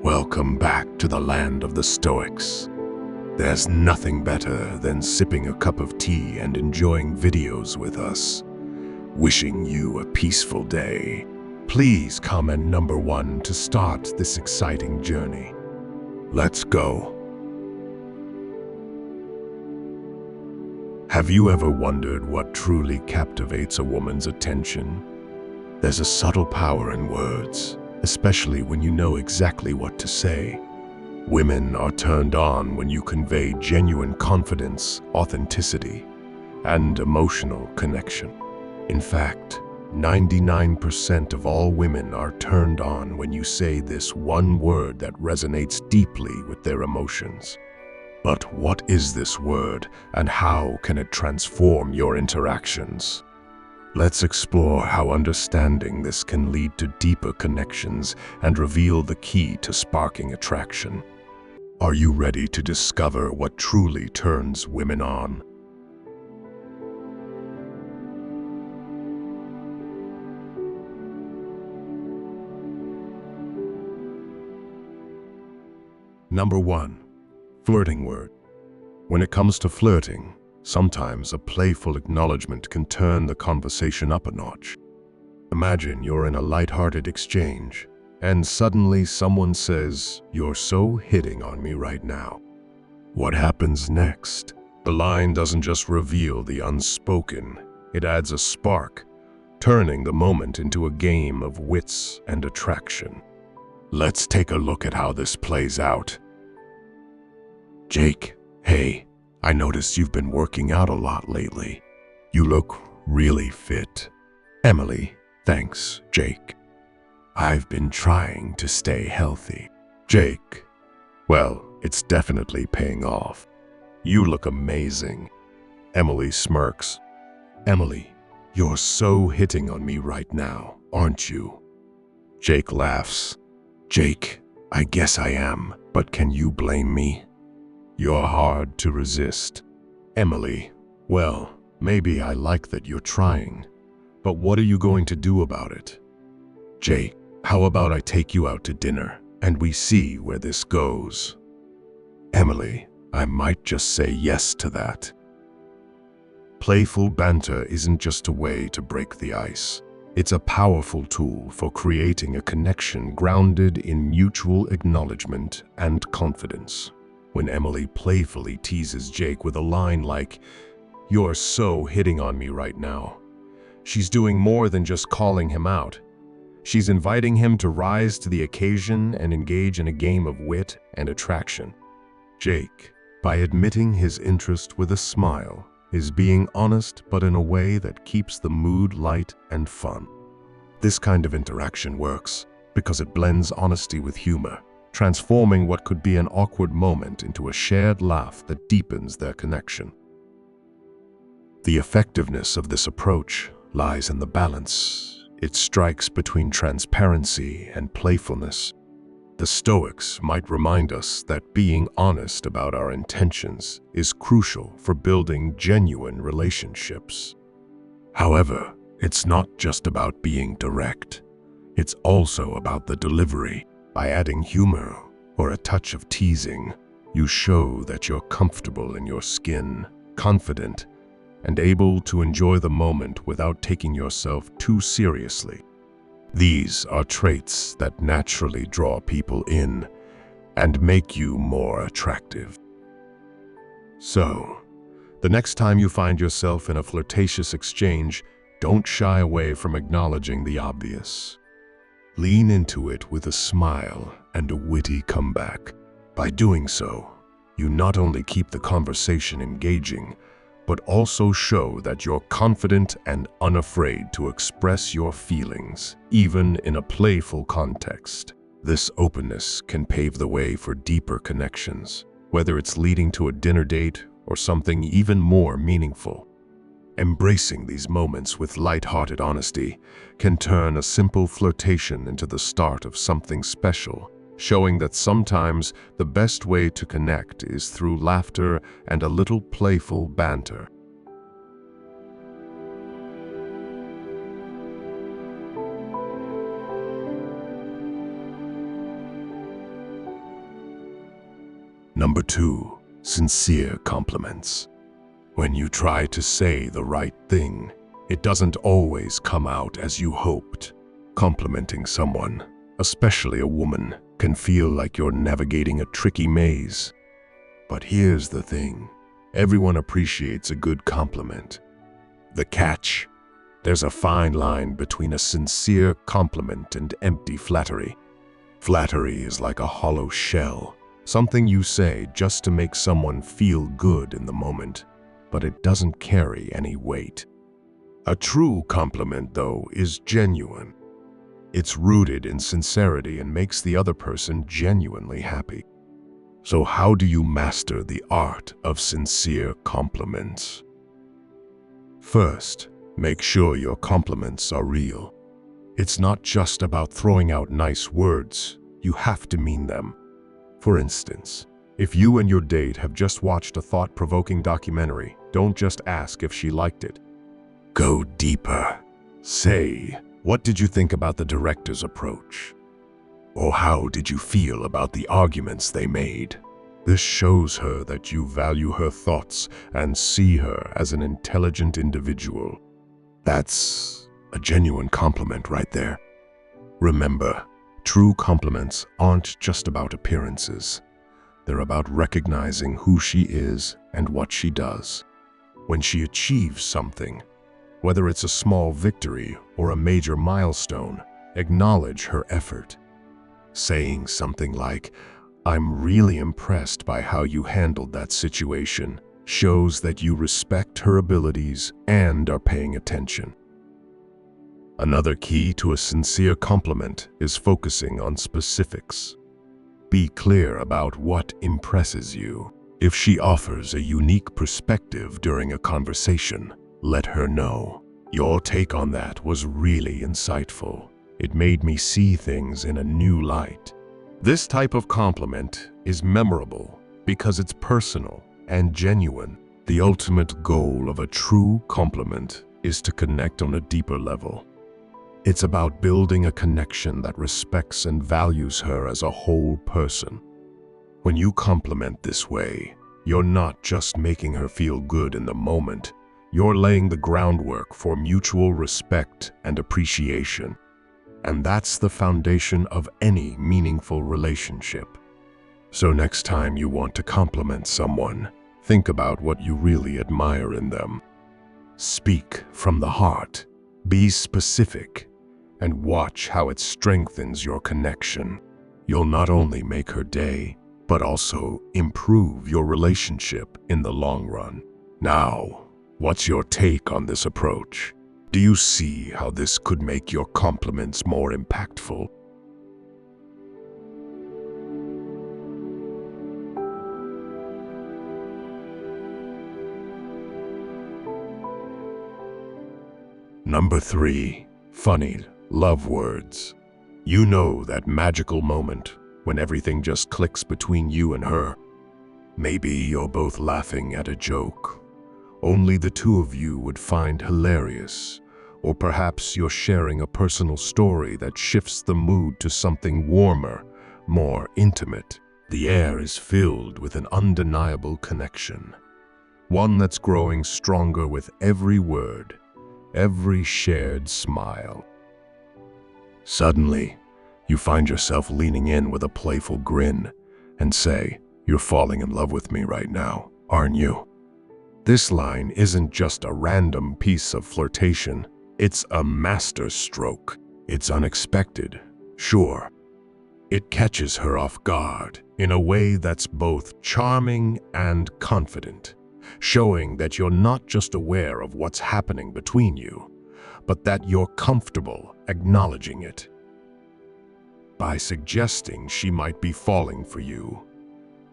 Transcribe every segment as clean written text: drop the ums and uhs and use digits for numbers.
Welcome back to the land of the Stoics. There's nothing better than sipping a cup of tea and enjoying videos with us. Wishing you a peaceful day. Please comment number 1 to start this exciting journey. Let's go. Have you ever wondered what truly captivates a woman's attention? There's a subtle power in words, especially when you know exactly what to say. Women are turned on when you convey genuine confidence, authenticity, and emotional connection. In fact, 99% of all women are turned on when you say this one word that resonates deeply with their emotions. But what is this word, and how can it transform your interactions? Let's explore how understanding this can lead to deeper connections and reveal the key to sparking attraction. Are you ready to discover what truly turns women on? Number 1. Flirting word. When it comes to flirting, sometimes a playful acknowledgement can turn the conversation up a notch. Imagine you're in a lighthearted exchange, and suddenly someone says, "You're so hitting on me right now." What happens next? The line doesn't just reveal the unspoken, it adds a spark, turning the moment into a game of wits and attraction. Let's take a look at how this plays out. Jake, hey, I noticed you've been working out a lot lately. You look really fit. Emily, thanks, Jake. I've been trying to stay healthy. Jake, well, it's definitely paying off. You look amazing. Emily smirks. Emily, you're so hitting on me right now, aren't you? Jake laughs. Jake, I guess I am, but can you blame me? You're hard to resist. Emily, well, maybe I like that you're trying, but what are you going to do about it? Jake, how about I take you out to dinner and we see where this goes? Emily, I might just say yes to that. Playful banter isn't just a way to break the ice. It's a powerful tool for creating a connection grounded in mutual acknowledgement and confidence. When Emily playfully teases Jake with a line like, "You're so hitting on me right now," she's doing more than just calling him out. She's inviting him to rise to the occasion and engage in a game of wit and attraction. Jake, by admitting his interest with a smile, is being honest but in a way that keeps the mood light and fun. This kind of interaction works because it blends honesty with humor, transforming what could be an awkward moment into a shared laugh that deepens their connection. The effectiveness of this approach lies in the balance it strikes between transparency and playfulness. The Stoics might remind us that being honest about our intentions is crucial for building genuine relationships. However, it's not just about being direct. It's also about the delivery. By adding humor or a touch of teasing, you show that you're comfortable in your skin, confident, and able to enjoy the moment without taking yourself too seriously. These are traits that naturally draw people in and make you more attractive. So, the next time you find yourself in a flirtatious exchange, don't shy away from acknowledging the obvious. Lean into it with a smile and a witty comeback. By doing so, you not only keep the conversation engaging, but also show that you're confident and unafraid to express your feelings, even in a playful context. This openness can pave the way for deeper connections, whether it's leading to a dinner date or something even more meaningful. Embracing these moments with light-hearted honesty can turn a simple flirtation into the start of something special, showing that sometimes the best way to connect is through laughter and a little playful banter. Number 2, sincere compliments. When you try to say the right thing, it doesn't always come out as you hoped. Complimenting someone, especially a woman, can feel like you're navigating a tricky maze. But here's the thing, everyone appreciates a good compliment. The catch: there's a fine line between a sincere compliment and empty flattery. Flattery is like a hollow shell, something you say just to make someone feel good in the moment, but it doesn't carry any weight. A true compliment, though, is genuine. It's rooted in sincerity and makes the other person genuinely happy. So how do you master the art of sincere compliments? First, make sure your compliments are real. It's not just about throwing out nice words, you have to mean them. For instance, if you and your date have just watched a thought-provoking documentary, don't just ask if she liked it. Go deeper. Say, what did you think about the director's approach? Or how did you feel about the arguments they made? This shows her that you value her thoughts and see her as an intelligent individual. That's a genuine compliment right there. Remember, true compliments aren't just about appearances. They're about recognizing who she is and what she does. When she achieves something, whether it's a small victory or a major milestone, acknowledge her effort. Saying something like, "I'm really impressed by how you handled that situation," shows that you respect her abilities and are paying attention. Another key to a sincere compliment is focusing on specifics. Be clear about what impresses you. If she offers a unique perspective during a conversation, let her know. Your take on that was really insightful. It made me see things in a new light. This type of compliment is memorable because it's personal and genuine. The ultimate goal of a true compliment is to connect on a deeper level. It's about building a connection that respects and values her as a whole person. When you compliment this way, you're not just making her feel good in the moment, you're laying the groundwork for mutual respect and appreciation. And that's the foundation of any meaningful relationship. So next time you want to compliment someone, think about what you really admire in them. Speak from the heart, be specific, and watch how it strengthens your connection. You'll not only make her day, but also improve your relationship in the long run. Now, what's your take on this approach? Do you see how this could make your compliments more impactful? Number 3, funny love words. You know that magical moment when everything just clicks between you and her. Maybe you're both laughing at a joke only the two of you would find hilarious. Or perhaps you're sharing a personal story that shifts the mood to something warmer, more intimate. The air is filled with an undeniable connection, one that's growing stronger with every word, every shared smile. Suddenly, you find yourself leaning in with a playful grin and say, "You're falling in love with me right now, aren't you?" This line isn't just a random piece of flirtation. It's a master stroke. It's unexpected, sure. It catches her off guard in a way that's both charming and confident, showing that you're not just aware of what's happening between you, but that you're comfortable acknowledging it. By suggesting she might be falling for you,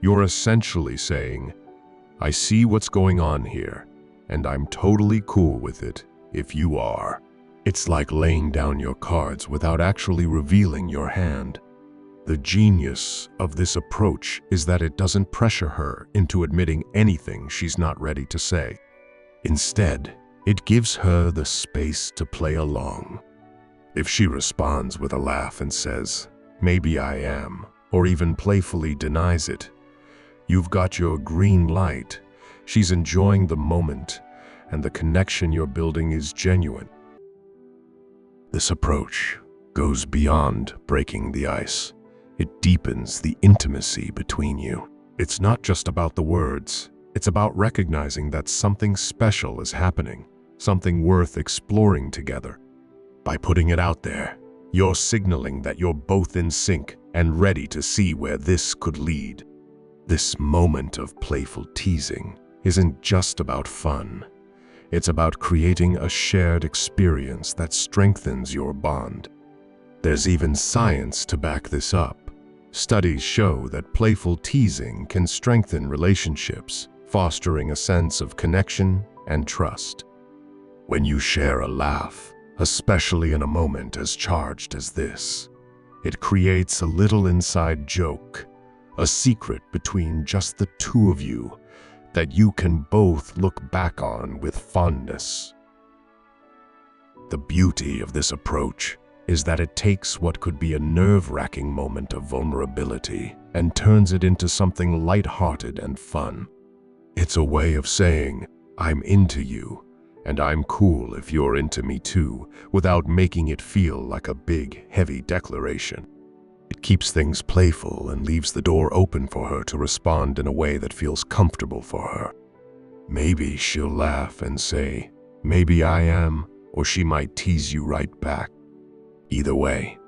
you're essentially saying, "I see what's going on here, and I'm totally cool with it if you are." It's like laying down your cards without actually revealing your hand. The genius of this approach is that it doesn't pressure her into admitting anything she's not ready to say. Instead, it gives her the space to play along. If she responds with a laugh and says, "Maybe I am," or even playfully denies it, You've got your green light. She's enjoying the moment, and the connection you're building is genuine. This approach goes beyond breaking the ice. It deepens the intimacy between you. It's not just about the words. It's about recognizing that something special is happening, something worth exploring together. By putting it out there, you're signaling that you're both in sync and ready to see where this could lead. This moment of playful teasing isn't just about fun. It's about creating a shared experience that strengthens your bond. There's even science to back this up. Studies show that playful teasing can strengthen relationships, fostering a sense of connection and trust. When you share a laugh, especially in a moment as charged as this, it creates a little inside joke, a secret between just the two of you that you can both look back on with fondness. The beauty of this approach is that it takes what could be a nerve-wracking moment of vulnerability and turns it into something lighthearted and fun. It's a way of saying, "I'm into you, and I'm cool if you're into me too," without making it feel like a big, heavy declaration. It keeps things playful and leaves the door open for her to respond in a way that feels comfortable for her. Maybe she'll laugh and say, "Maybe I am," or she might tease you right back. Either way,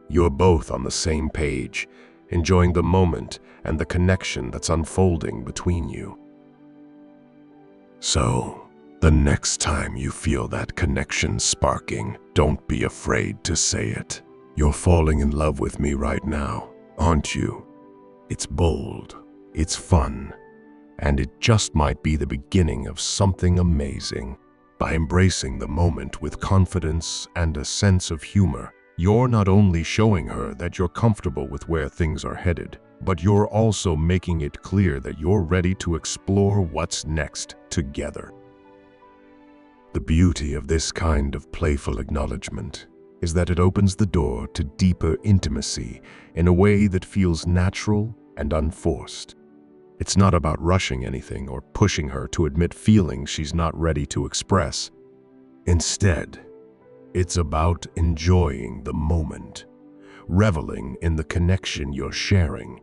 you're both on the same page, enjoying the moment and the connection that's unfolding between you. So, the next time you feel that connection sparking, don't be afraid to say it. "You're falling in love with me right now, aren't you?" It's bold, it's fun, and it just might be the beginning of something amazing. By embracing the moment with confidence and a sense of humor, you're not only showing her that you're comfortable with where things are headed, but you're also making it clear that you're ready to explore what's next together. The beauty of this kind of playful acknowledgement is that it opens the door to deeper intimacy in a way that feels natural and unforced. It's not about rushing anything or pushing her to admit feelings she's not ready to express. Instead, it's about enjoying the moment, reveling in the connection you're sharing,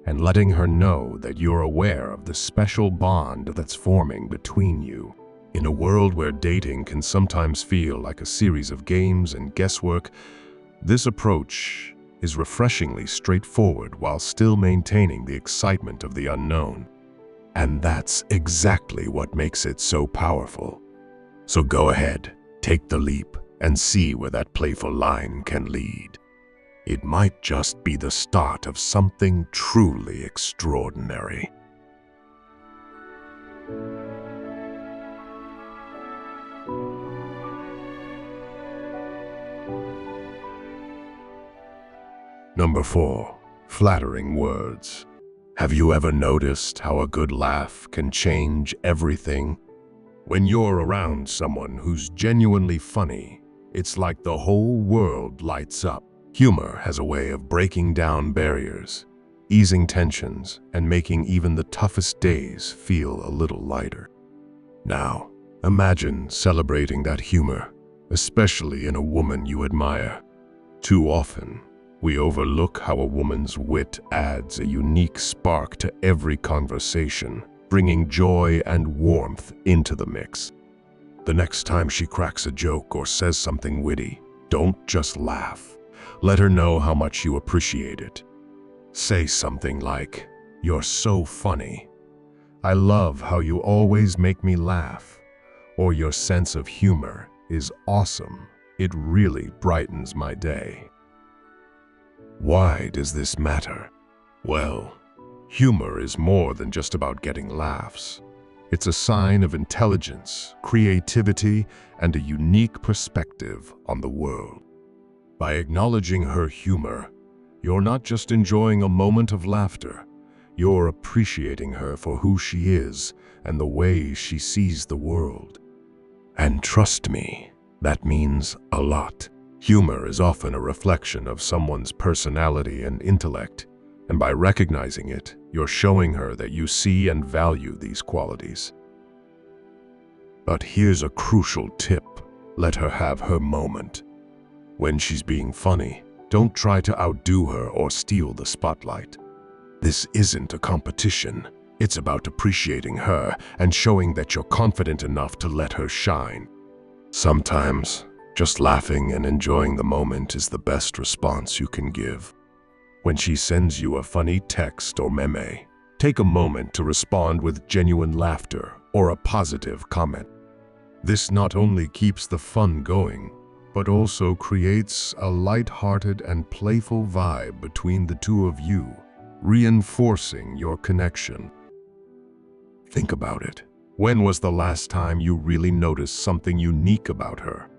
and letting her know that you're aware of the special bond that's forming between you. In a world where dating can sometimes feel like a series of games and guesswork, this approach is refreshingly straightforward while still maintaining the excitement of the unknown. And that's exactly what makes it so powerful. So go ahead, take the leap, and see where that playful line can lead. It might just be the start of something truly extraordinary. Number 4. Flattering words. Have you ever noticed how a good laugh can change everything? When you're around someone who's genuinely funny, it's like the whole world lights up. Humor has a way of breaking down barriers, easing tensions, and making even the toughest days feel a little lighter. Now, imagine celebrating that humor, especially in a woman you admire. Too often, we overlook how a woman's wit adds a unique spark to every conversation, bringing joy and warmth into the mix. The next time she cracks a joke or says something witty, don't just laugh. Let her know how much you appreciate it. Say something like, "You're so funny," "I love how you always make me laugh," or "Your sense of humor is awesome. It really brightens my day." Why does this matter? Well, humor is more than just about getting laughs. It's a sign of intelligence, creativity, and a unique perspective on the world. By acknowledging her humor, you're not just enjoying a moment of laughter, you're appreciating her for who she is and the way she sees the world. And trust me, that means a lot. Humor is often a reflection of someone's personality and intellect. And by recognizing it, you're showing her that you see and value these qualities. But here's a crucial tip. Let her have her moment. When she's being funny, don't try to outdo her or steal the spotlight. This isn't a competition. It's about appreciating her and showing that you're confident enough to let her shine. Sometimes, just laughing and enjoying the moment is the best response you can give. When she sends you a funny text or meme, take a moment to respond with genuine laughter or a positive comment. This not only keeps the fun going, but also creates a light-hearted and playful vibe between the two of you, reinforcing your connection. Think about it. When was the last time you really noticed something unique about her?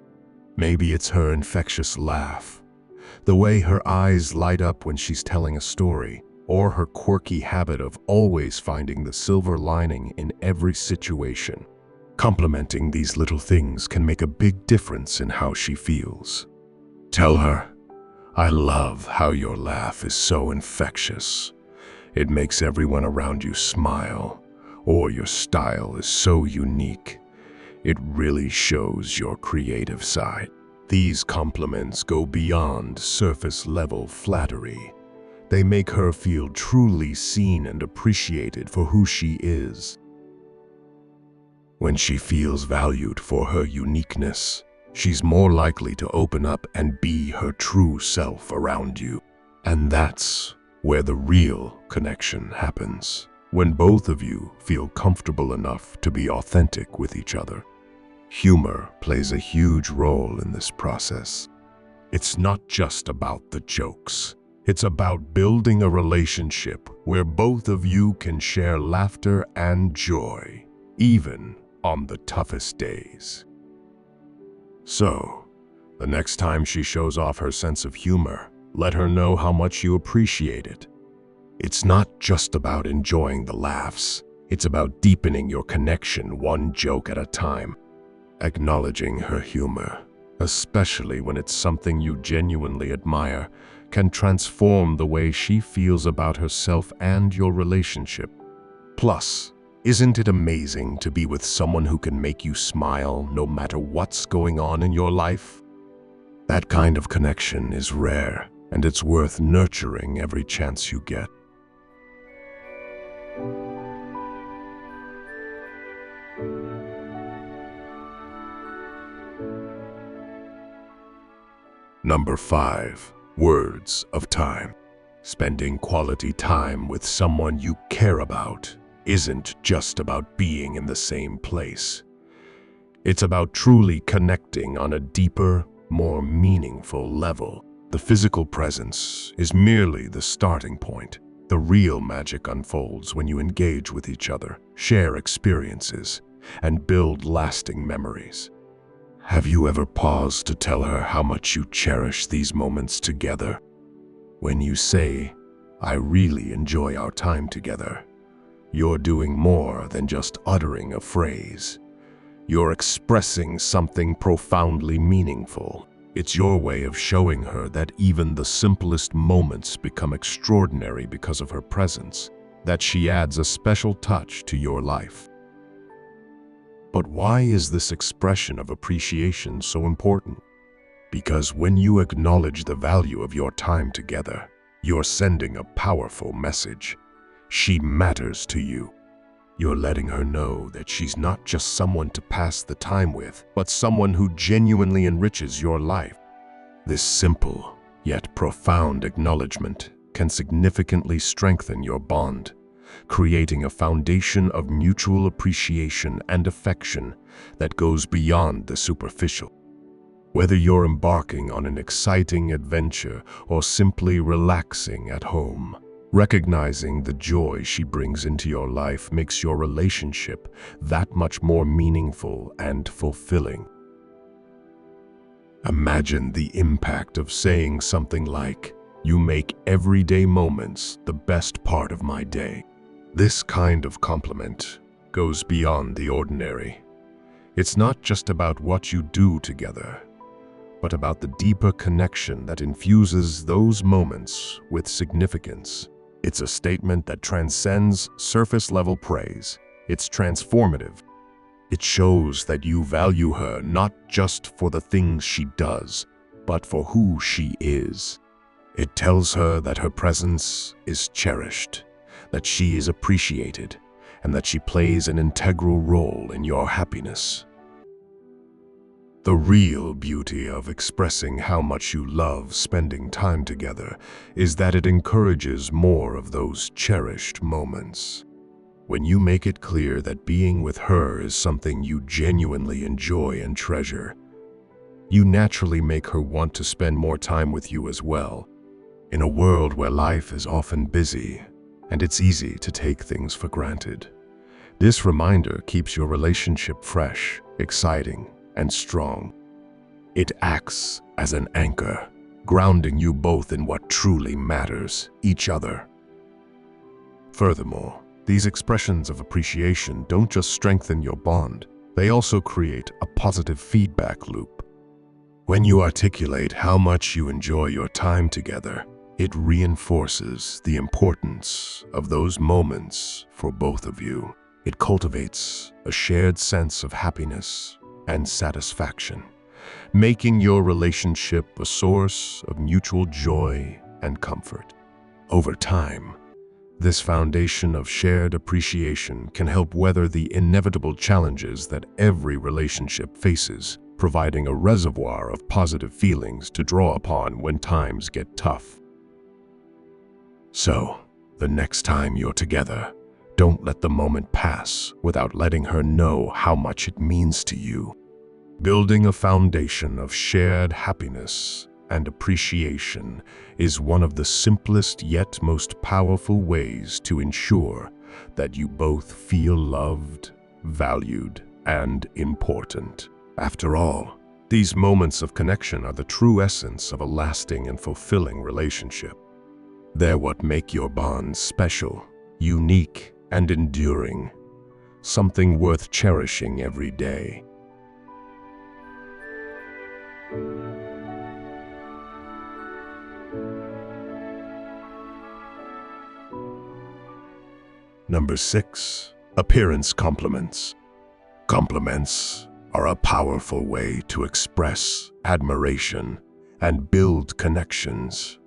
Maybe it's her infectious laugh, the way her eyes light up when she's telling a story, or her quirky habit of always finding the silver lining in every situation. Complimenting these little things can make a big difference in how she feels. Tell her, "I love how your laugh is so infectious. It makes everyone around you smile," or "Your style is so unique. It really shows your creative side." These compliments go beyond surface-level flattery. They make her feel truly seen and appreciated for who she is. When she feels valued for her uniqueness, she's more likely to open up and be her true self around you. And that's where the real connection happens, when both of you feel comfortable enough to be authentic with each other. Humor plays a huge role in this process. It's not just about the jokes. It's about building a relationship where both of you can share laughter and joy, even on the toughest days. So, the next time she shows off her sense of humor, let her know how much you appreciate it. It's not just about enjoying the laughs. It's about deepening your connection one joke at a time. Acknowledging her humor, especially when it's something you genuinely admire, can transform the way she feels about herself and your relationship. Plus, isn't it amazing to be with someone who can make you smile no matter what's going on in your life? That kind of connection is rare, and it's worth nurturing every chance you get. Number 5. Words of time. Spending quality time with someone you care about isn't just about being in the same place. It's about truly connecting on a deeper, more meaningful level. The physical presence is merely the starting point. The real magic unfolds when you engage with each other, share experiences, and build lasting memories. Have you ever paused to tell her how much you cherish these moments together? When you say, "I really enjoy our time together," you're doing more than just uttering a phrase. You're expressing something profoundly meaningful. It's your way of showing her that even the simplest moments become extraordinary because of her presence, that she adds a special touch to your life. But why is this expression of appreciation so important? Because when you acknowledge the value of your time together, you're sending a powerful message. She matters to you. You're letting her know that she's not just someone to pass the time with, but someone who genuinely enriches your life. This simple, yet profound acknowledgement can significantly strengthen your bond, creating a foundation of mutual appreciation and affection that goes beyond the superficial. Whether you're embarking on an exciting adventure or simply relaxing at home, recognizing the joy she brings into your life makes your relationship that much more meaningful and fulfilling. Imagine the impact of saying something like, "You make everyday moments the best part of my day." This kind of compliment goes beyond the ordinary. It's not just about what you do together, but about the deeper connection that infuses those moments with significance. It's a statement that transcends surface-level praise. It's transformative. It shows that you value her not just for the things she does, but for who she is. It tells her that her presence is cherished, that she is appreciated, and that she plays an integral role in your happiness. The real beauty of expressing how much you love spending time together is that it encourages more of those cherished moments. When you make it clear that being with her is something you genuinely enjoy and treasure, you naturally make her want to spend more time with you as well. In a world where life is often busy and it's easy to take things for granted, this reminder keeps your relationship fresh, exciting, and strong. It acts as an anchor, grounding you both in what truly matters, each other. Furthermore, these expressions of appreciation don't just strengthen your bond, they also create a positive feedback loop. When you articulate how much you enjoy your time together, it reinforces the importance of those moments for both of you. It cultivates a shared sense of happiness and satisfaction, making your relationship a source of mutual joy and comfort. Over time, this foundation of shared appreciation can help weather the inevitable challenges that every relationship faces, providing a reservoir of positive feelings to draw upon when times get tough. So, the next time you're together, don't let the moment pass without letting her know how much it means to you. Building a foundation of shared happiness and appreciation is one of the simplest yet most powerful ways to ensure that you both feel loved, valued, and important. After all, these moments of connection are the true essence of a lasting and fulfilling relationship. They're what make your bonds special, unique, and enduring, something worth cherishing every day. Number 6. Appearance compliments. Compliments are a powerful way to express admiration and build connections,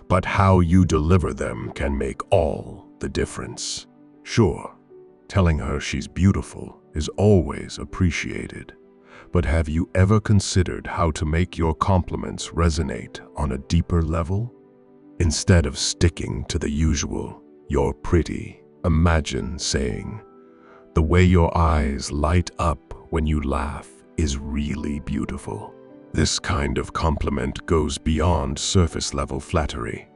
but how you deliver them can make all the difference. Sure, telling her she's beautiful is always appreciated, but have you ever considered how to make your compliments resonate on a deeper level? Instead of sticking to the usual, "You're pretty," imagine saying, "The way your eyes light up when you laugh is really beautiful." This kind of compliment goes beyond surface-level flattery.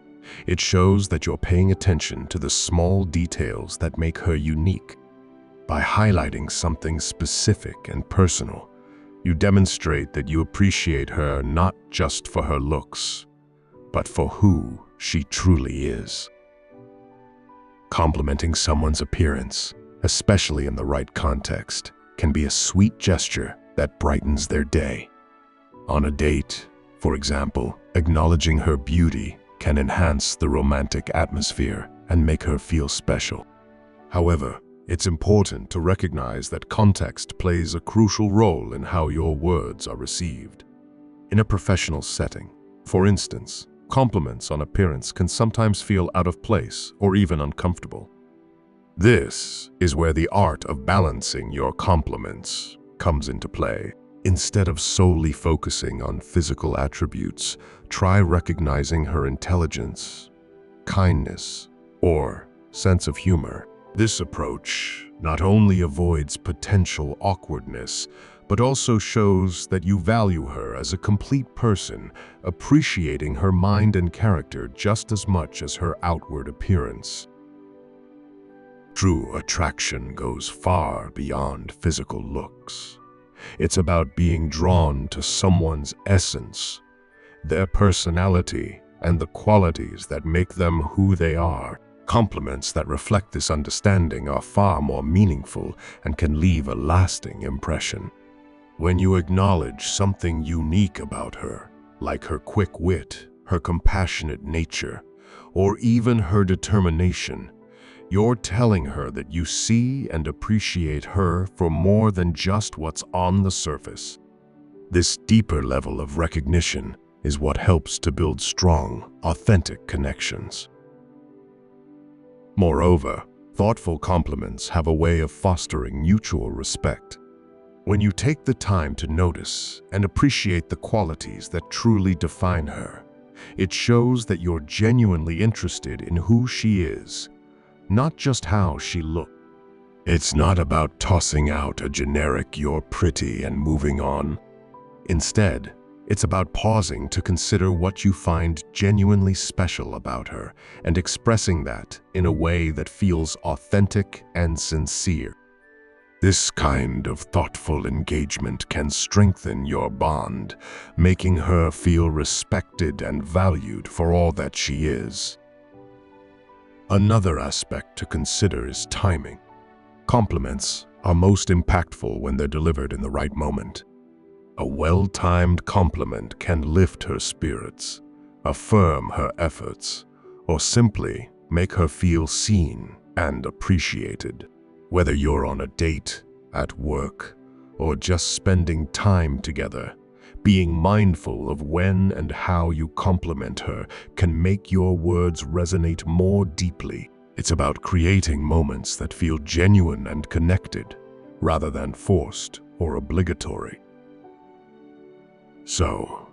It shows that you're paying attention to the small details that make her unique. By highlighting something specific and personal, you demonstrate that you appreciate her not just for her looks, but for who she truly is. Complimenting someone's appearance, especially in the right context, can be a sweet gesture that brightens their day. On a date, for example, acknowledging her beauty can enhance the romantic atmosphere and make her feel special. However, it's important to recognize that context plays a crucial role in how your words are received. In a professional setting, for instance, compliments on appearance can sometimes feel out of place or even uncomfortable. This is where the art of balancing your compliments comes into play. Instead of solely focusing on physical attributes, try recognizing her intelligence, kindness, or sense of humor. This approach not only avoids potential awkwardness, but also shows that you value her as a complete person, appreciating her mind and character just as much as her outward appearance. True attraction goes far beyond physical looks. It's about being drawn to someone's essence, their personality, and the qualities that make them who they are. Compliments that reflect this understanding are far more meaningful and can leave a lasting impression. When you acknowledge something unique about her, like her quick wit, her compassionate nature, or even her determination, you're telling her that you see and appreciate her for more than just what's on the surface. This deeper level of recognition is what helps to build strong, authentic connections. Moreover, thoughtful compliments have a way of fostering mutual respect. When you take the time to notice and appreciate the qualities that truly define her, it shows that you're genuinely interested in who she is, not just how she looks. It's not about tossing out a generic "you're pretty" and moving on. Instead, it's about pausing to consider what you find genuinely special about her and expressing that in a way that feels authentic and sincere. This kind of thoughtful engagement can strengthen your bond, making her feel respected and valued for all that she is. Another aspect to consider is timing. Compliments are most impactful when they're delivered in the right moment. A well-timed compliment can lift her spirits, affirm her efforts, or simply make her feel seen and appreciated. Whether you're on a date, at work, or just spending time together, being mindful of when and how you compliment her can make your words resonate more deeply. It's about creating moments that feel genuine and connected, rather than forced or obligatory. So,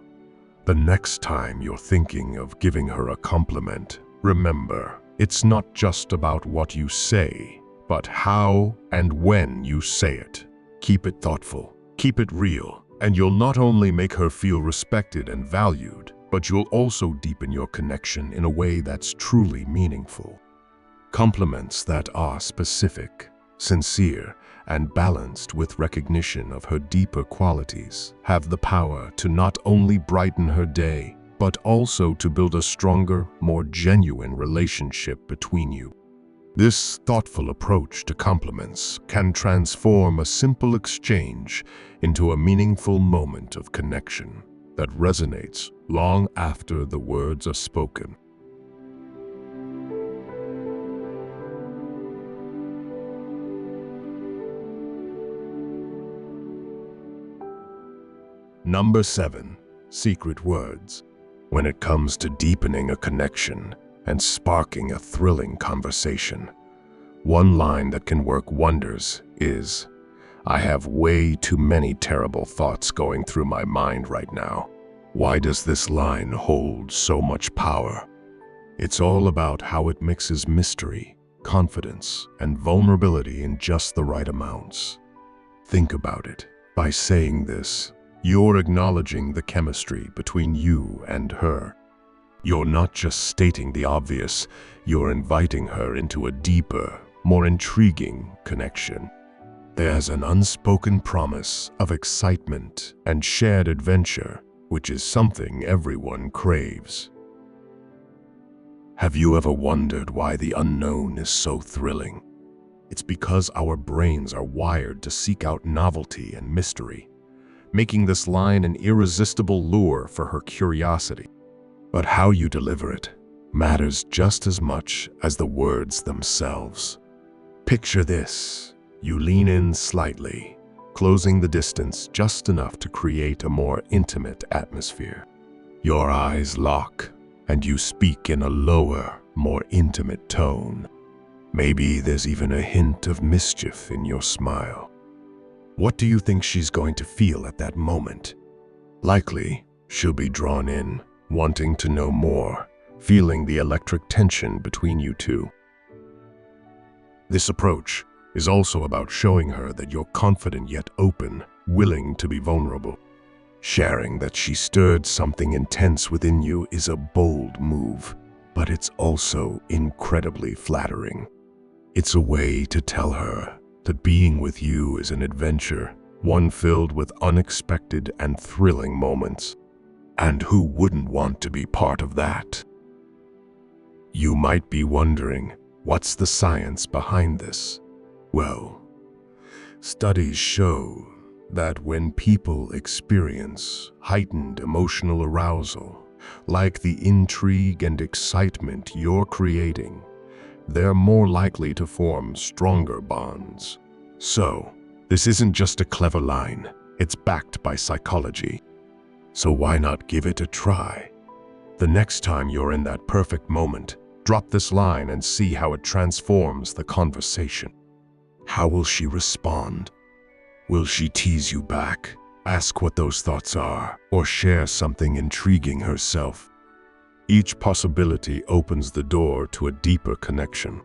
the next time you're thinking of giving her a compliment, remember, it's not just about what you say, but how and when you say it. Keep it thoughtful, keep it real, and you'll not only make her feel respected and valued, but you'll also deepen your connection in a way that's truly meaningful. Compliments that are specific, sincere, and balanced with recognition of her deeper qualities have the power to not only brighten her day, but also to build a stronger, more genuine relationship between you. This thoughtful approach to compliments can transform a simple exchange into a meaningful moment of connection that resonates long after the words are spoken. Number 7. Secret words. When it comes to deepening a connection and sparking a thrilling conversation, one line that can work wonders is, "I have way too many terrible thoughts going through my mind right now." Why does this line hold so much power? It's all about how it mixes mystery, confidence, and vulnerability in just the right amounts. Think about it. By saying this, you're acknowledging the chemistry between you and her. You're not just stating the obvious, you're inviting her into a deeper, more intriguing connection. There's an unspoken promise of excitement and shared adventure, which is something everyone craves. Have you ever wondered why the unknown is so thrilling? It's because our brains are wired to seek out novelty and mystery, making this line an irresistible lure for her curiosity. But how you deliver it matters just as much as the words themselves. Picture this. You lean in slightly, closing the distance just enough to create a more intimate atmosphere. Your eyes lock, and you speak in a lower, more intimate tone. Maybe there's even a hint of mischief in your smile. What do you think she's going to feel at that moment? Likely, she'll be drawn in, wanting to know more, feeling the electric tension between you two. This approach is also about showing her that you're confident yet open, willing to be vulnerable. Sharing that she stirred something intense within you is a bold move, but it's also incredibly flattering. It's a way to tell her that being with you is an adventure, one filled with unexpected and thrilling moments. And who wouldn't want to be part of that? You might be wondering, what's the science behind this? Well, studies show that when people experience heightened emotional arousal, Like the intrigue and excitement you're creating, they're more likely to form stronger bonds. So, this isn't just a clever line, it's backed by psychology. So why not give it a try? The next time you're in that perfect moment, drop this line and see how it transforms the conversation. How will she respond? Will she tease you back, ask what those thoughts are, or share something intriguing herself? Each possibility opens the door to a deeper connection.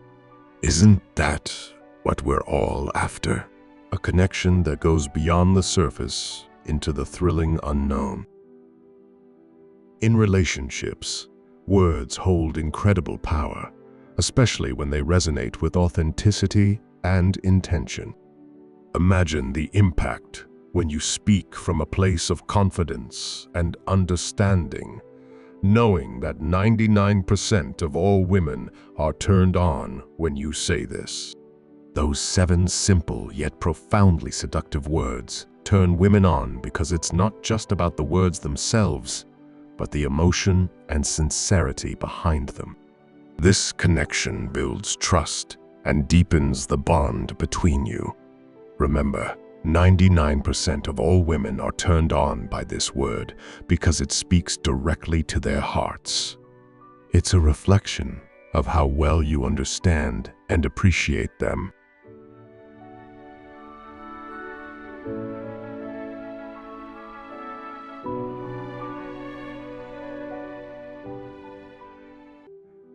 Isn't that what we're all after? A connection that goes beyond the surface into the thrilling unknown. In relationships, words hold incredible power, especially when they resonate with authenticity and intention. Imagine the impact when you speak from a place of confidence and understanding, knowing that 99% of all women are turned on when you say this. Those 7 simple yet profoundly seductive words turn women on because it's not just about the words themselves, but the emotion and sincerity behind them. This connection builds trust and deepens the bond between you. Remember, 99% of all women are turned on by this word because it speaks directly to their hearts. It's a reflection of how well you understand and appreciate them.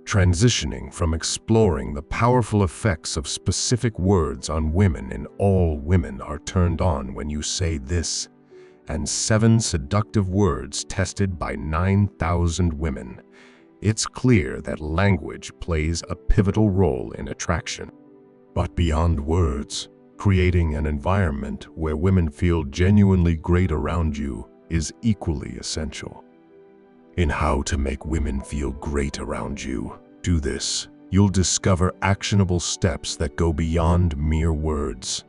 Transitioning from exploring the powerful effects of specific words on women in All Women Are Turned On When You Say This, and 7 seductive words tested by 9,000 women, it's clear that language plays a pivotal role in attraction. But beyond words, creating an environment where women feel genuinely great around you is equally essential. In How to Make Women Feel Great Around You, do this. You'll discover actionable steps that go beyond mere words,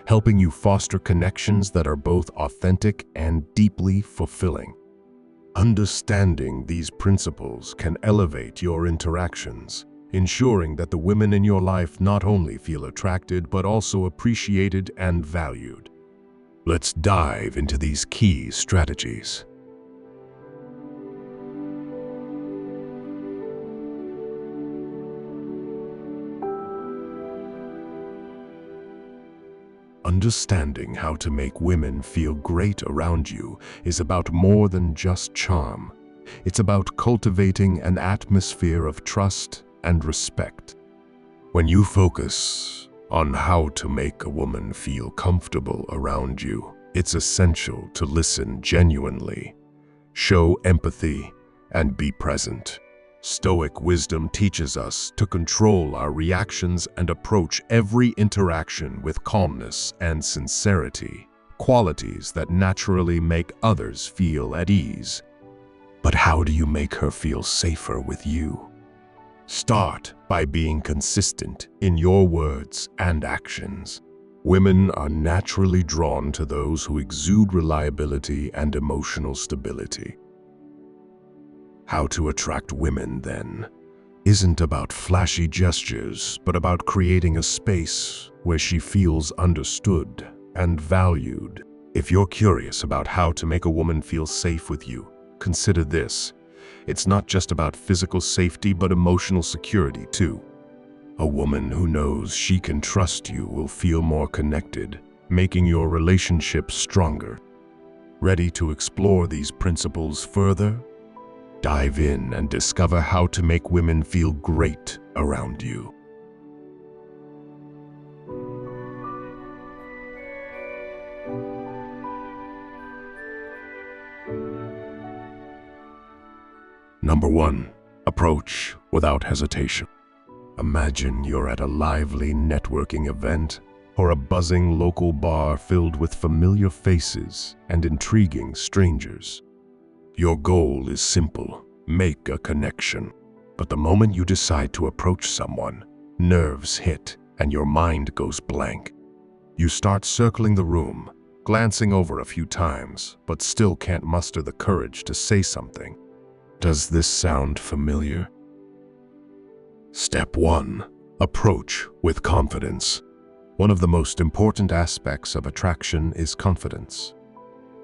helping you foster connections that are both authentic and deeply fulfilling. Understanding these principles can elevate your interactions, ensuring that the women in your life not only feel attracted but also appreciated and valued. Let's dive into these key strategies. Understanding how to make women feel great around you is about more than just charm. It's about cultivating an atmosphere of trust and respect. When you focus on how to make a woman feel comfortable around you, it's essential to listen genuinely, show empathy, and be present. Stoic wisdom teaches us to control our reactions and approach every interaction with calmness and sincerity, qualities that naturally make others feel at ease. But how do you make her feel safer with you? Start by being consistent in your words and actions. Women are naturally drawn to those who exude reliability and emotional stability. How to attract women, then, isn't about flashy gestures, but about creating a space where she feels understood and valued. If you're curious about how to make a woman feel safe with you, consider this. It's not just about physical safety, but emotional security, too. A woman who knows she can trust you will feel more connected, making your relationship stronger. Ready to explore these principles further? Dive in and discover how to make women feel great around you. Number 1. Approach without hesitation. Imagine you're at a lively networking event or a buzzing local bar filled with familiar faces and intriguing strangers. Your goal is simple: make a connection. But the moment you decide to approach someone, nerves hit and your mind goes blank. You start circling the room, glancing over a few times, but still can't muster the courage to say something. Does this sound familiar? Step 1. Approach with confidence. One of the most important aspects of attraction is confidence.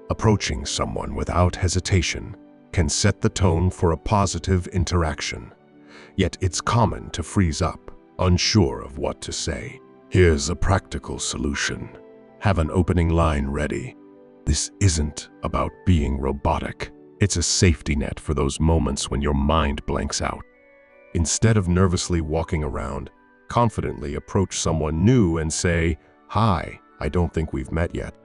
Approaching someone without hesitation can set the tone for a positive interaction. Yet it's common to freeze up, unsure of what to say. Here's a practical solution. Have an opening line ready. This isn't about being robotic. It's a safety net for those moments when your mind blanks out. Instead of nervously walking around, confidently approach someone new and say, "Hi, I don't think we've met yet."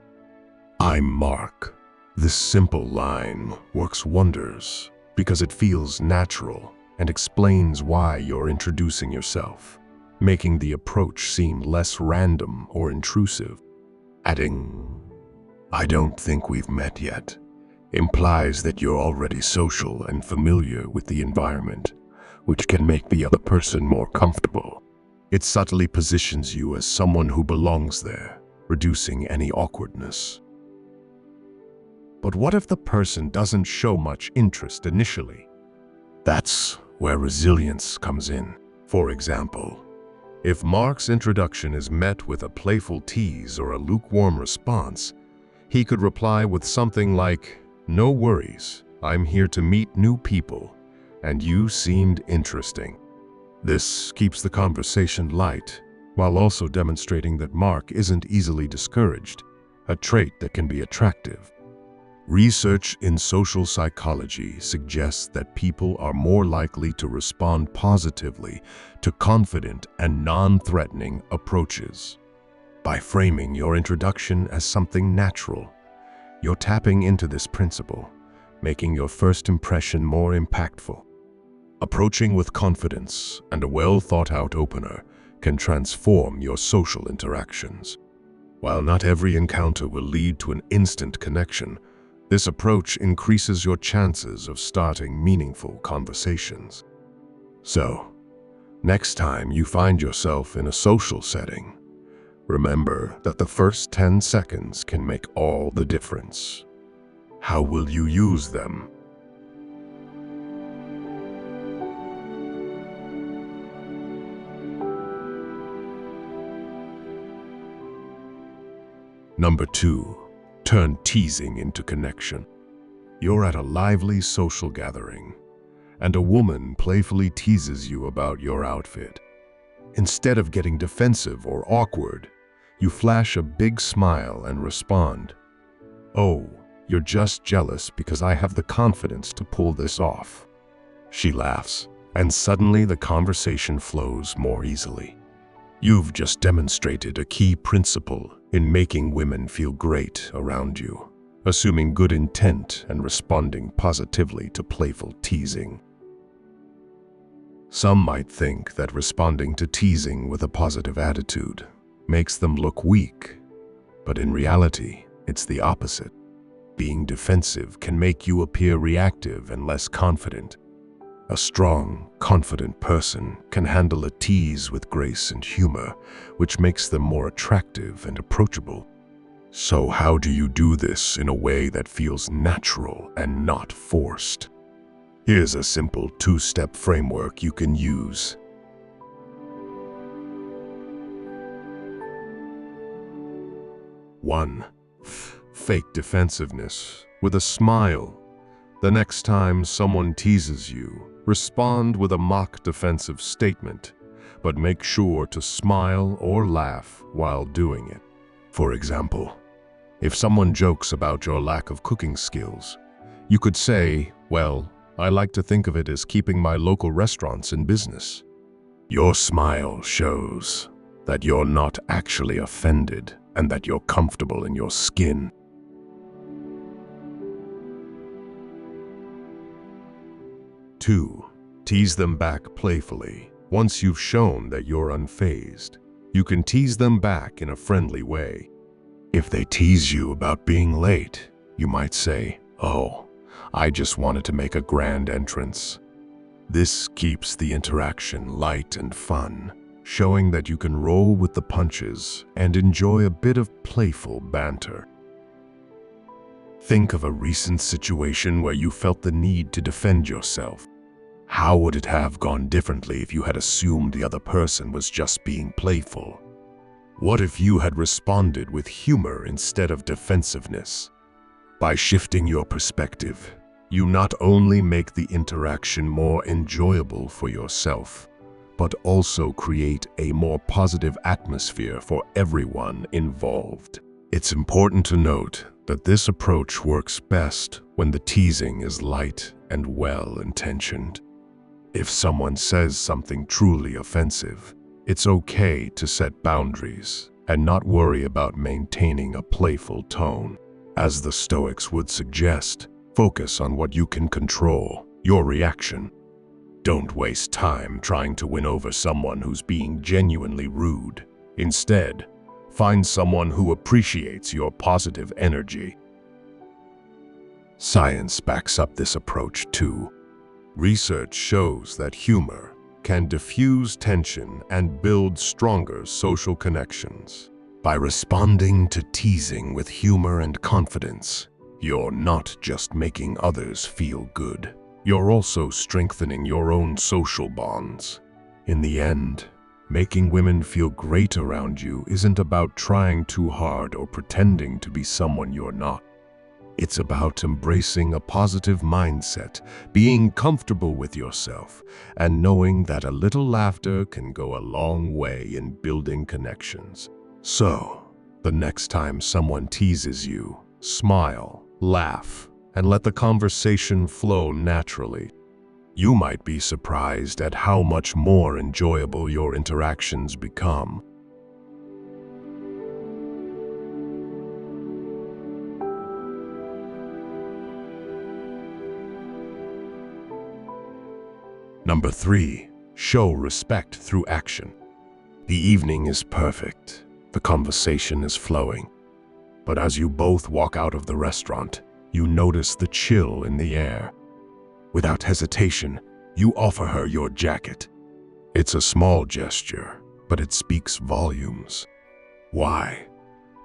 "I'm Mark." This simple line works wonders because it feels natural and explains why you're introducing yourself, making the approach seem less random or intrusive. Adding, "I don't think we've met yet," implies that you're already social and familiar with the environment, which can make the other person more comfortable. It subtly positions you as someone who belongs there, reducing any awkwardness. But what if the person doesn't show much interest initially? That's where resilience comes in. For example, if Mark's introduction is met with a playful tease or a lukewarm response, he could reply with something like, "No worries, I'm here to meet new people, and you seemed interesting." This keeps the conversation light, while also demonstrating that Mark isn't easily discouraged, a trait that can be attractive. Research in social psychology suggests that people are more likely to respond positively to confident and non-threatening approaches. By framing your introduction as something natural, you're tapping into this principle, making your first impression more impactful. Approaching with confidence and a well-thought-out opener can transform your social interactions. While not every encounter will lead to an instant connection, this approach increases your chances of starting meaningful conversations. So, next time you find yourself in a social setting, remember that the first 10 seconds can make all the difference. How will you use them? Number 2. Turn teasing into connection. You're at a lively social gathering, and a woman playfully teases you about your outfit. Instead of getting defensive or awkward, you flash a big smile and respond, "Oh, you're just jealous because I have the confidence to pull this off." She laughs, and suddenly the conversation flows more easily. You've just demonstrated a key principle in making women feel great around you, assuming good intent and responding positively to playful teasing. Some might think that responding to teasing with a positive attitude makes them look weak, but in reality, it's the opposite. Being defensive can make you appear reactive and less confident. A strong, confident person can handle a tease with grace and humor, which makes them more attractive and approachable. So how do you do this in a way that feels natural and not forced? Here's a simple 2-step framework you can use. 1. Fake defensiveness with a smile. The next time someone teases you, respond with a mock defensive statement, but make sure to smile or laugh while doing it. For example, if someone jokes about your lack of cooking skills, you could say, "Well, I like to think of it as keeping my local restaurants in business." Your smile shows that you're not actually offended and that you're comfortable in your skin. 2. Tease them back playfully. Once you've shown that you're unfazed, you can tease them back in a friendly way. If they tease you about being late, you might say, "Oh, I just wanted to make a grand entrance." This keeps the interaction light and fun, showing that you can roll with the punches and enjoy a bit of playful banter. Think of a recent situation where you felt the need to defend yourself. How would it have gone differently if you had assumed the other person was just being playful? What if you had responded with humor instead of defensiveness? By shifting your perspective, you not only make the interaction more enjoyable for yourself, but also create a more positive atmosphere for everyone involved. It's important to note that this approach works best when the teasing is light and well-intentioned. If someone says something truly offensive, it's okay to set boundaries and not worry about maintaining a playful tone. As the Stoics would suggest, focus on what you can control, your reaction. Don't waste time trying to win over someone who's being genuinely rude. Instead, find someone who appreciates your positive energy. Science backs up this approach too. Research shows that humor can diffuse tension and build stronger social connections. By responding to teasing with humor and confidence, you're not just making others feel good. You're also strengthening your own social bonds. In the end, making women feel great around you isn't about trying too hard or pretending to be someone you're not. It's about embracing a positive mindset, being comfortable with yourself, and knowing that a little laughter can go a long way in building connections. So, the next time someone teases you, smile, laugh, and let the conversation flow naturally. You might be surprised at how much more enjoyable your interactions become. Number 3, show respect through action. The evening is perfect. The conversation is flowing. But as you both walk out of the restaurant, you notice the chill in the air. Without hesitation, you offer her your jacket. It's a small gesture, but it speaks volumes. Why?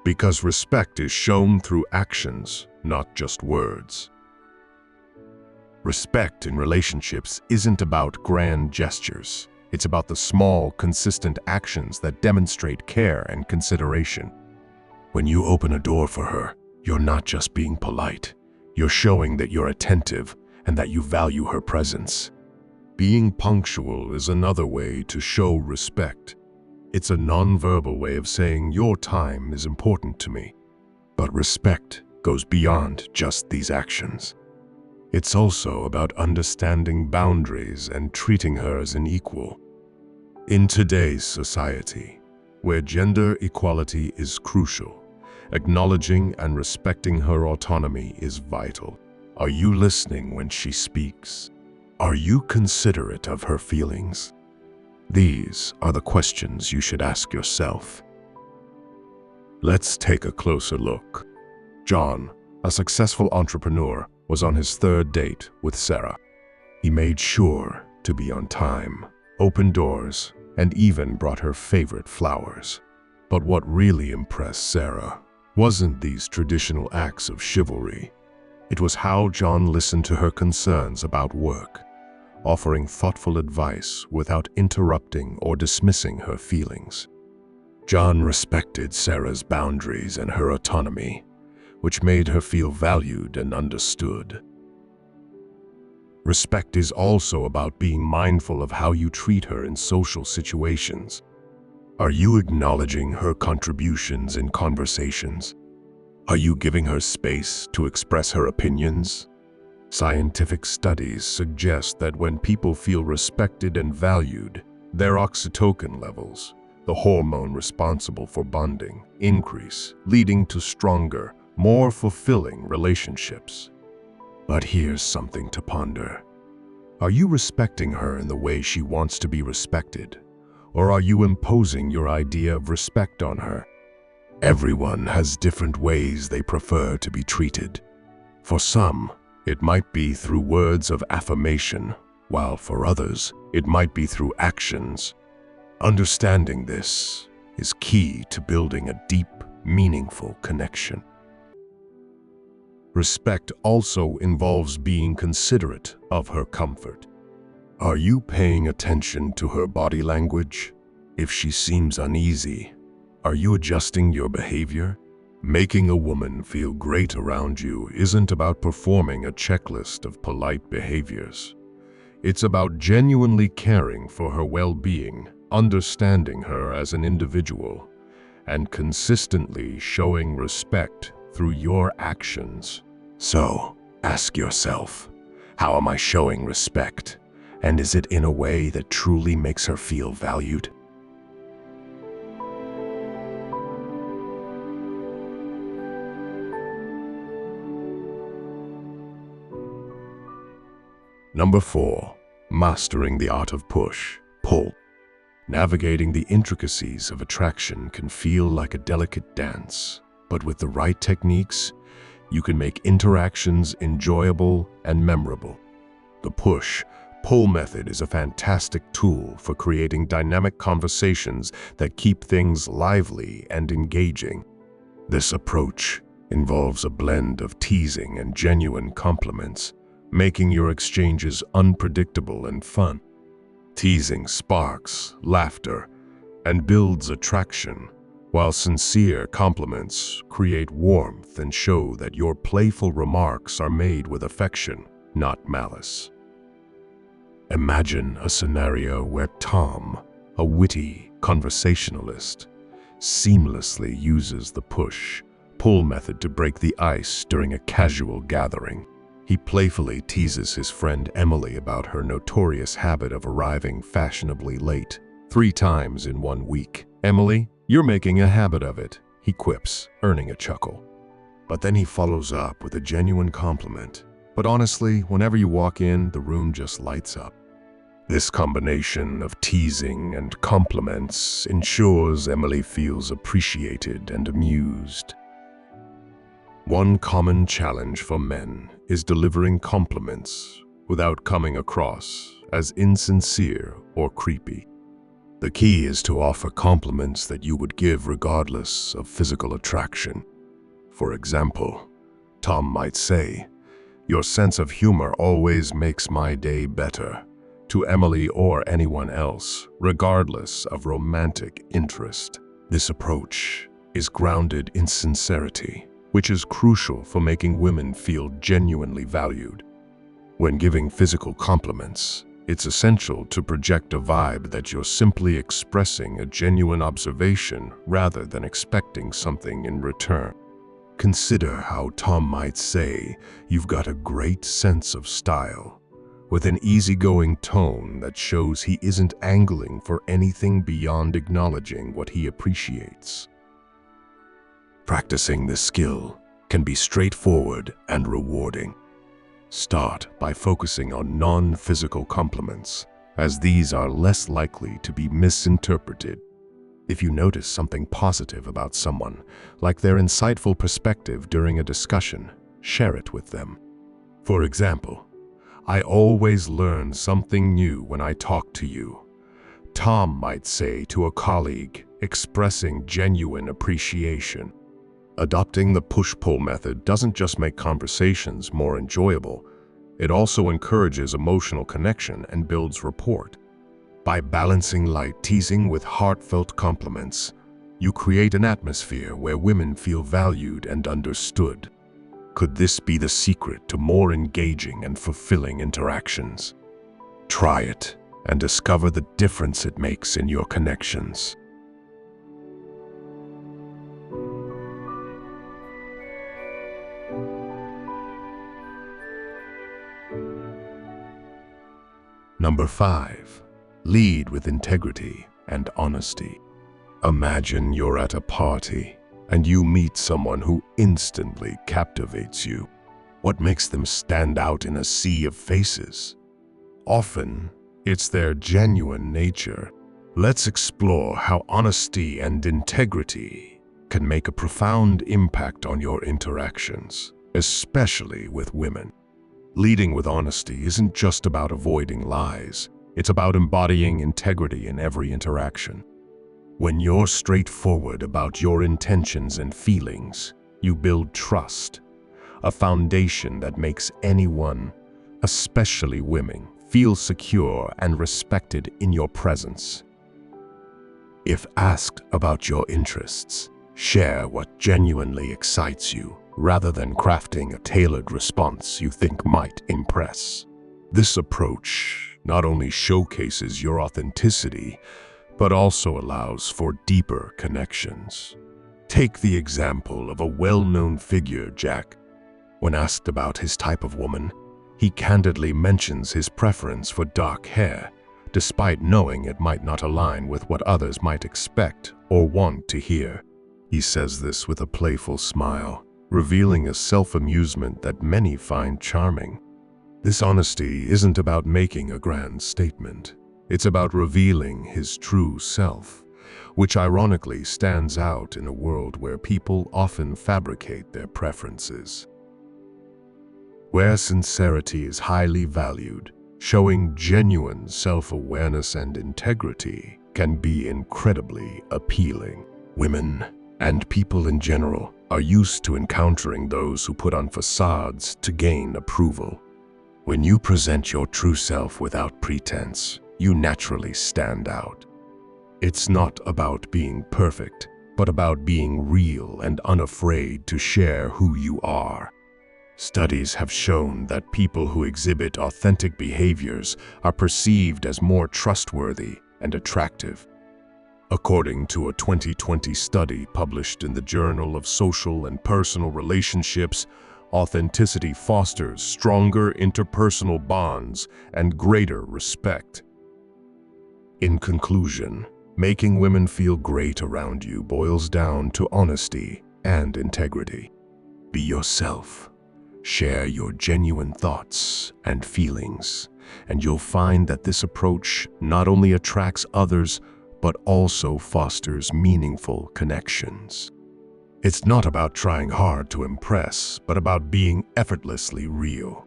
Because respect is shown through actions, not just words. Respect in relationships isn't about grand gestures. It's about the small, consistent actions that demonstrate care and consideration. When you open a door for her, you're not just being polite. You're showing that you're attentive and that you value her presence. Being punctual is another way to show respect. It's a nonverbal way of saying your time is important to me. But respect goes beyond just these actions. It's also about understanding boundaries and treating her as an equal. In today's society, where gender equality is crucial, acknowledging and respecting her autonomy is vital. Are you listening when she speaks? Are you considerate of her feelings? These are the questions you should ask yourself. Let's take a closer look. John, a successful entrepreneur, was on his third date with Sarah. He made sure to be on time, opened doors, and even brought her favorite flowers. But what really impressed Sarah wasn't these traditional acts of chivalry. It was how John listened to her concerns about work, offering thoughtful advice without interrupting or dismissing her feelings. John respected Sarah's boundaries and her autonomy, which made her feel valued and understood. Respect is also about being mindful of how you treat her in social situations. Are you acknowledging her contributions in conversations? Are you giving her space to express her opinions? Scientific studies suggest that when people feel respected and valued, their oxytocin levels, the hormone responsible for bonding, increase, leading to stronger, more fulfilling relationships. But here's something to ponder. Are you respecting her in the way she wants to be respected? Or are you imposing your idea of respect on her? Everyone has different ways they prefer to be treated. For some, it might be through words of affirmation, while for others, it might be through actions. Understanding this is key to building a deep, meaningful connection. Respect also involves being considerate of her comfort. Are you paying attention to her body language? If she seems uneasy, are you adjusting your behavior? Making a woman feel great around you isn't about performing a checklist of polite behaviors. It's about genuinely caring for her well-being, understanding her as an individual, and consistently showing respect through your actions. So, ask yourself, how am I showing respect? And is it in a way that truly makes her feel valued? Number 4. Mastering the art of push-pull. Navigating the intricacies of attraction can feel like a delicate dance, but with the right techniques, you can make interactions enjoyable and memorable. The push-pull method is a fantastic tool for creating dynamic conversations that keep things lively and engaging. This approach involves a blend of teasing and genuine compliments, making your exchanges unpredictable and fun. Teasing sparks laughter and builds attraction, while sincere compliments create warmth and show that your playful remarks are made with affection, not malice. Imagine a scenario where Tom, a witty conversationalist, seamlessly uses the push-pull method to break the ice during a casual gathering. He playfully teases his friend Emily about her notorious habit of arriving fashionably late 3 times in 1 week. "Emily, you're making a habit of it," he quips, earning a chuckle. But then he follows up with a genuine compliment. "But honestly, whenever you walk in, the room just lights up." This combination of teasing and compliments ensures Emily feels appreciated and amused. One common challenge for men is delivering compliments without coming across as insincere or creepy. The key is to offer compliments that you would give regardless of physical attraction. For example, Tom might say, "Your sense of humor always makes my day better," to Emily or anyone else, regardless of romantic interest. This approach is grounded in sincerity, which is crucial for making women feel genuinely valued. When giving physical compliments, it's essential to project a vibe that you're simply expressing a genuine observation rather than expecting something in return. Consider how Tom might say, "You've got a great sense of style," with an easygoing tone that shows he isn't angling for anything beyond acknowledging what he appreciates. Practicing this skill can be straightforward and rewarding. Start by focusing on non-physical compliments, as these are less likely to be misinterpreted. If you notice something positive about someone, like their insightful perspective during a discussion, share it with them. For example, "I always learn something new when I talk to you," Tom might say to a colleague, expressing genuine appreciation. Adopting the push-pull method doesn't just make conversations more enjoyable, it also encourages emotional connection and builds rapport. By balancing light teasing with heartfelt compliments, you create an atmosphere where women feel valued and understood. Could this be the secret to more engaging and fulfilling interactions? Try it and discover the difference it makes in your connections. Number 5. Lead with integrity and honesty. Imagine you're at a party and you meet someone who instantly captivates you. What makes them stand out in a sea of faces? Often, it's their genuine nature. Let's explore how honesty and integrity can make a profound impact on your interactions, especially with women. Leading with honesty isn't just about avoiding lies. It's about embodying integrity in every interaction. When you're straightforward about your intentions and feelings, you build trust. a foundation that makes anyone, especially women, feel secure and respected in your presence. If asked about your interests, share what genuinely excites you, rather than crafting a tailored response you think might impress. This approach not only showcases your authenticity, but also allows for deeper connections. Take the example of a well-known figure, Jack. When asked about his type of woman, he candidly mentions his preference for dark hair, despite knowing it might not align with what others might expect or want to hear. He says this with a playful smile, revealing a self-amusement that many find charming. This honesty isn't about making a grand statement. It's about revealing his true self, which ironically stands out in a world where people often fabricate their preferences. Where sincerity is highly valued, showing genuine self-awareness and integrity can be incredibly appealing. Women, and people in general, are used to encountering those who put on facades to gain approval. When you present your true self without pretense, you naturally stand out. It's not about being perfect, but about being real and unafraid to share who you are. Studies have shown that people who exhibit authentic behaviors are perceived as more trustworthy and attractive. According to a 2020 study published in the Journal of Social and Personal Relationships, authenticity fosters stronger interpersonal bonds and greater respect. In conclusion, making women feel great around you boils down to honesty and integrity. Be yourself. Share your genuine thoughts and feelings, and you'll find that this approach not only attracts others, but also fosters meaningful connections. It's not about trying hard to impress, but about being effortlessly real.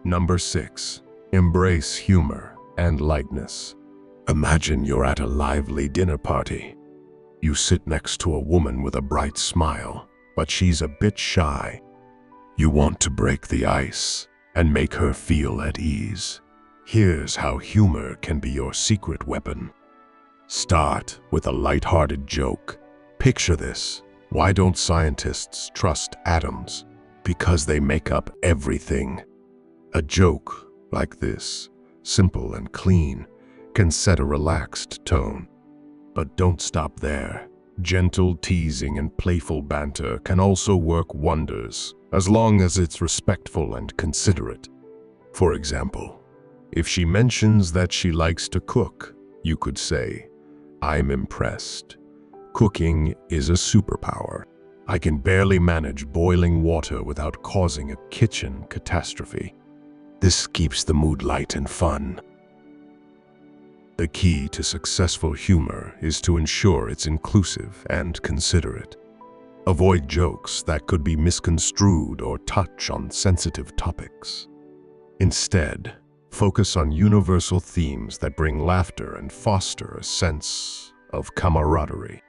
Number 6. Embrace humor and lightness. Imagine you're at a lively dinner party. You sit next to a woman with a bright smile, but she's a bit shy. You want to break the ice and make her feel at ease. Here's how humor can be your secret weapon. Start with a lighthearted joke. Picture this. Why don't scientists trust atoms? Because they make up everything. A joke like this, simple and clean, can set a relaxed tone. But don't stop there. Gentle teasing and playful banter can also work wonders, as long as it's respectful and considerate. For example, if she mentions that she likes to cook, you could say, "I'm impressed. Cooking is a superpower. I can barely manage boiling water without causing a kitchen catastrophe." This keeps the mood light and fun. The key to successful humor is to ensure it's inclusive and considerate. Avoid jokes that could be misconstrued or touch on sensitive topics. Instead, focus on universal themes that bring laughter and foster a sense of camaraderie.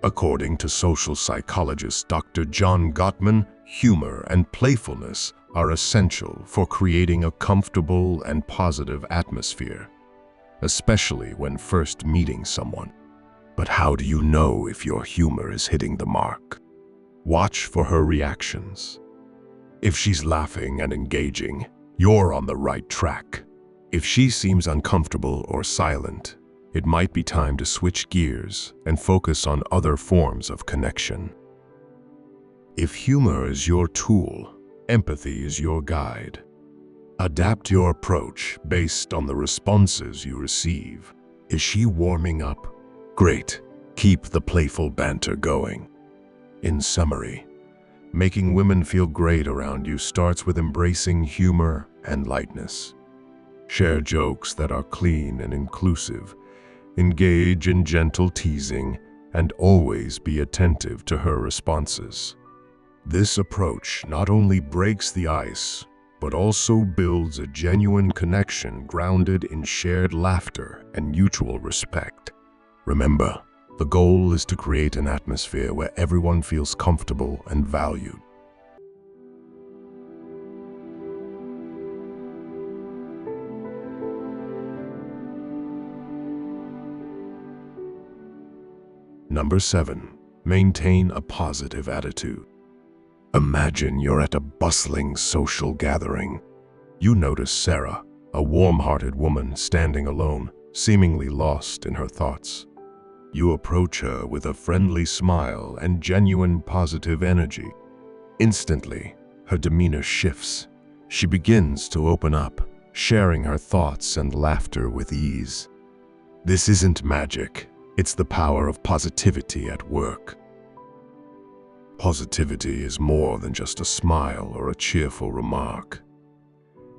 According to social psychologist Dr. John Gottman, humor and playfulness are essential for creating a comfortable and positive atmosphere, especially when first meeting someone. But how do you know if your humor is hitting the mark? Watch for her reactions. If she's laughing and engaging, you're on the right track. If she seems uncomfortable or silent, it might be time to switch gears and focus on other forms of connection. If humor is your tool, empathy is your guide. Adapt your approach based on the responses you receive. Is she warming up? Great. Keep the playful banter going. In summary, making women feel great around you starts with embracing humor and lightness. Share jokes that are clean and inclusive. Engage in gentle teasing, and always be attentive to her responses. This approach not only breaks the ice, but also builds a genuine connection grounded in shared laughter and mutual respect. Remember, the goal is to create an atmosphere where everyone feels comfortable and valued. Number 7. Maintain a positive attitude. Imagine you're at a bustling social gathering. You notice Sarah, a warm-hearted woman standing alone, seemingly lost in her thoughts. You approach her with a friendly smile and genuine positive energy. Instantly, her demeanor shifts. She begins to open up, sharing her thoughts and laughter with ease. This isn't magic. It's the power of positivity at work. Positivity is more than just a smile or a cheerful remark.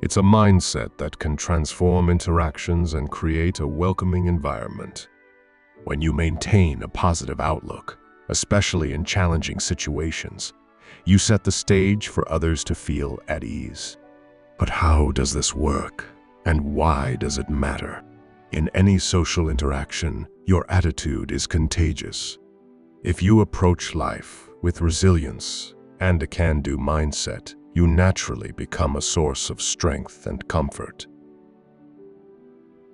It's a mindset that can transform interactions and create a welcoming environment. When you maintain a positive outlook, especially in challenging situations, you set the stage for others to feel at ease. But how does this work, and why does it matter? In any social interaction, your attitude is contagious. If you approach life with resilience and a can-do mindset, you naturally become a source of strength and comfort.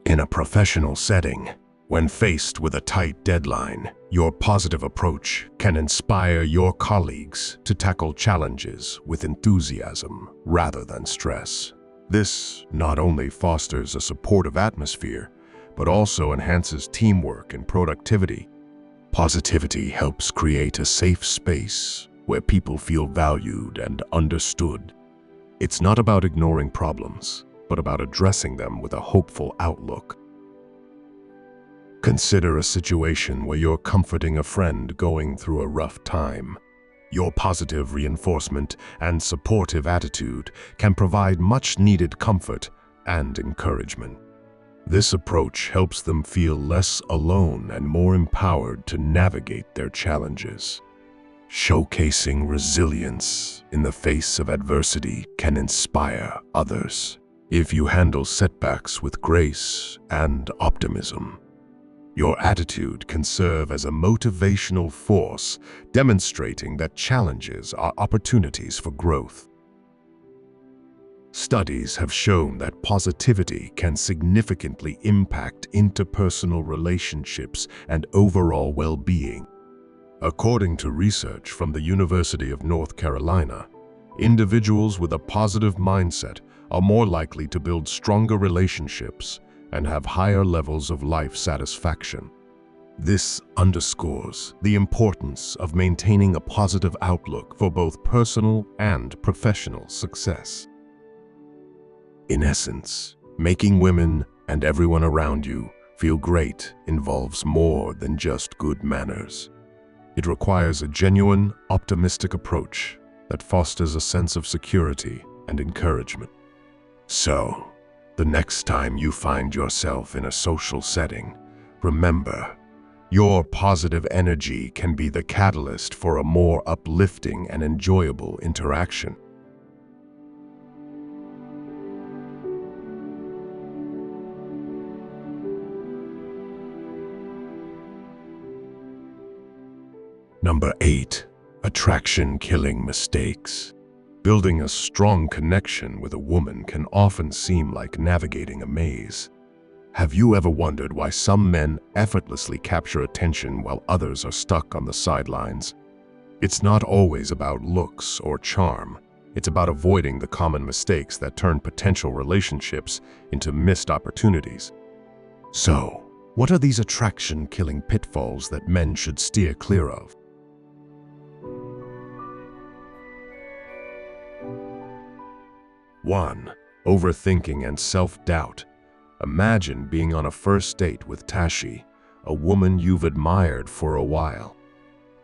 In a professional setting, when faced with a tight deadline, your positive approach can inspire your colleagues to tackle challenges with enthusiasm rather than stress. This not only fosters a supportive atmosphere, but also enhances teamwork and productivity. Positivity helps create a safe space where people feel valued and understood. It's not about ignoring problems, but about addressing them with a hopeful outlook. Consider a situation where you're comforting a friend going through a rough time. Your positive reinforcement and supportive attitude can provide much-needed comfort and encouragement. This approach helps them feel less alone and more empowered to navigate their challenges. Showcasing resilience in the face of adversity can inspire others. If you handle setbacks with grace and optimism, your attitude can serve as a motivational force, demonstrating that challenges are opportunities for growth. Studies have shown that positivity can significantly impact interpersonal relationships and overall well-being. According to research from the University of North Carolina, individuals with a positive mindset are more likely to build stronger relationships and have higher levels of life satisfaction. This underscores the importance of maintaining a positive outlook for both personal and professional success. In essence, making women and everyone around you feel great involves more than just good manners. It requires a genuine, optimistic approach that fosters a sense of security and encouragement. So, the next time you find yourself in a social setting, remember, your positive energy can be the catalyst for a more uplifting and enjoyable interaction. Number 8. Attraction-killing mistakes. Building a strong connection with a woman can often seem like navigating a maze. Have you ever wondered why some men effortlessly capture attention while others are stuck on the sidelines? It's not always about looks or charm. It's about avoiding the common mistakes that turn potential relationships into missed opportunities. So, what are these attraction-killing pitfalls that men should steer clear of? 1. Overthinking and self-doubt. Imagine being on a first date with Tashi, a woman you've admired for a while.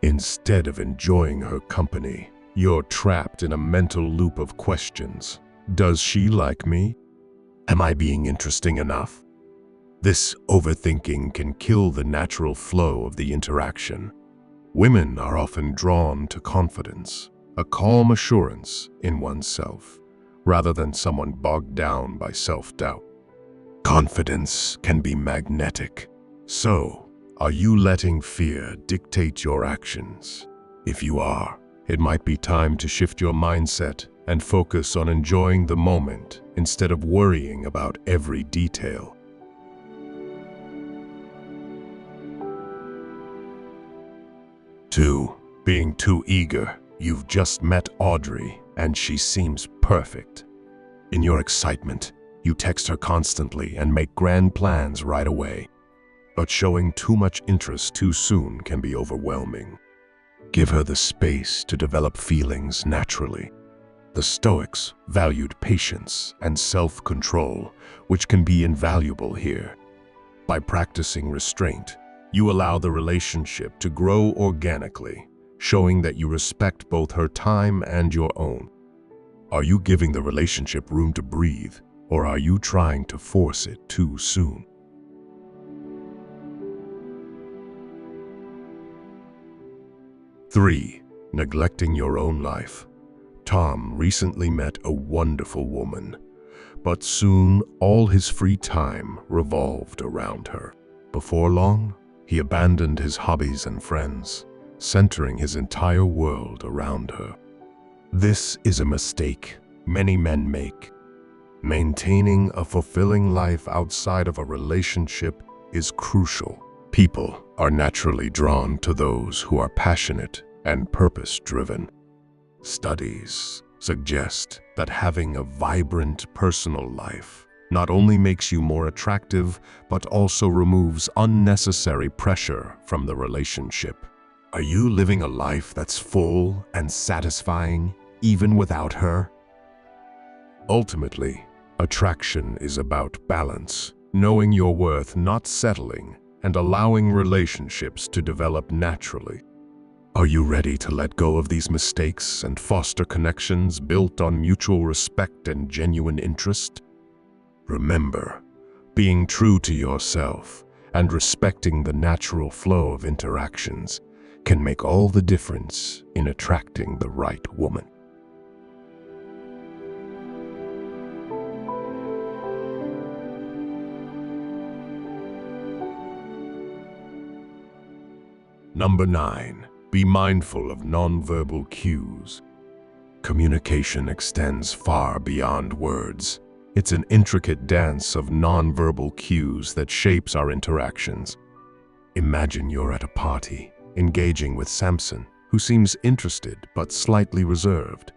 Instead of enjoying her company, you're trapped in a mental loop of questions. Does she like me? Am I being interesting enough? This overthinking can kill the natural flow of the interaction. Women are often drawn to confidence, a calm assurance in oneself, rather than someone bogged down by self-doubt. Confidence can be magnetic. So, are you letting fear dictate your actions? If you are, it might be time to shift your mindset and focus on enjoying the moment instead of worrying about every detail. 2. Being too eager. You've just met Audrey, and she seems perfect. In your excitement, you text her constantly and make grand plans right away. But showing too much interest too soon can be overwhelming. Give her the space to develop feelings naturally. The Stoics valued patience and self-control, which can be invaluable here. By practicing restraint, you allow the relationship to grow organically, showing that you respect both her time and your own. Are you giving the relationship room to breathe, or are you trying to force it too soon? 3. Neglecting your own life. Tom recently met a wonderful woman, but soon all his free time revolved around her. Before long, he abandoned his hobbies and friends, centering his entire world around her. This is a mistake many men make. Maintaining a fulfilling life outside of a relationship is crucial. People are naturally drawn to those who are passionate and purpose-driven. Studies suggest that having a vibrant personal life not only makes you more attractive, but also removes unnecessary pressure from the relationship. Are you living a life that's full and satisfying, even without her? Ultimately, attraction is about balance, knowing your worth, not settling, and allowing relationships to develop naturally. Are you ready to let go of these mistakes and foster connections built on mutual respect and genuine interest? Remember, being true to yourself and respecting the natural flow of interactions can make all the difference in attracting the right woman. Number 9. Be mindful of nonverbal cues. Communication extends far beyond words. It's an intricate dance of nonverbal cues that shapes our interactions. Imagine you're at a party, engaging with Samson, who seems interested but slightly reserved.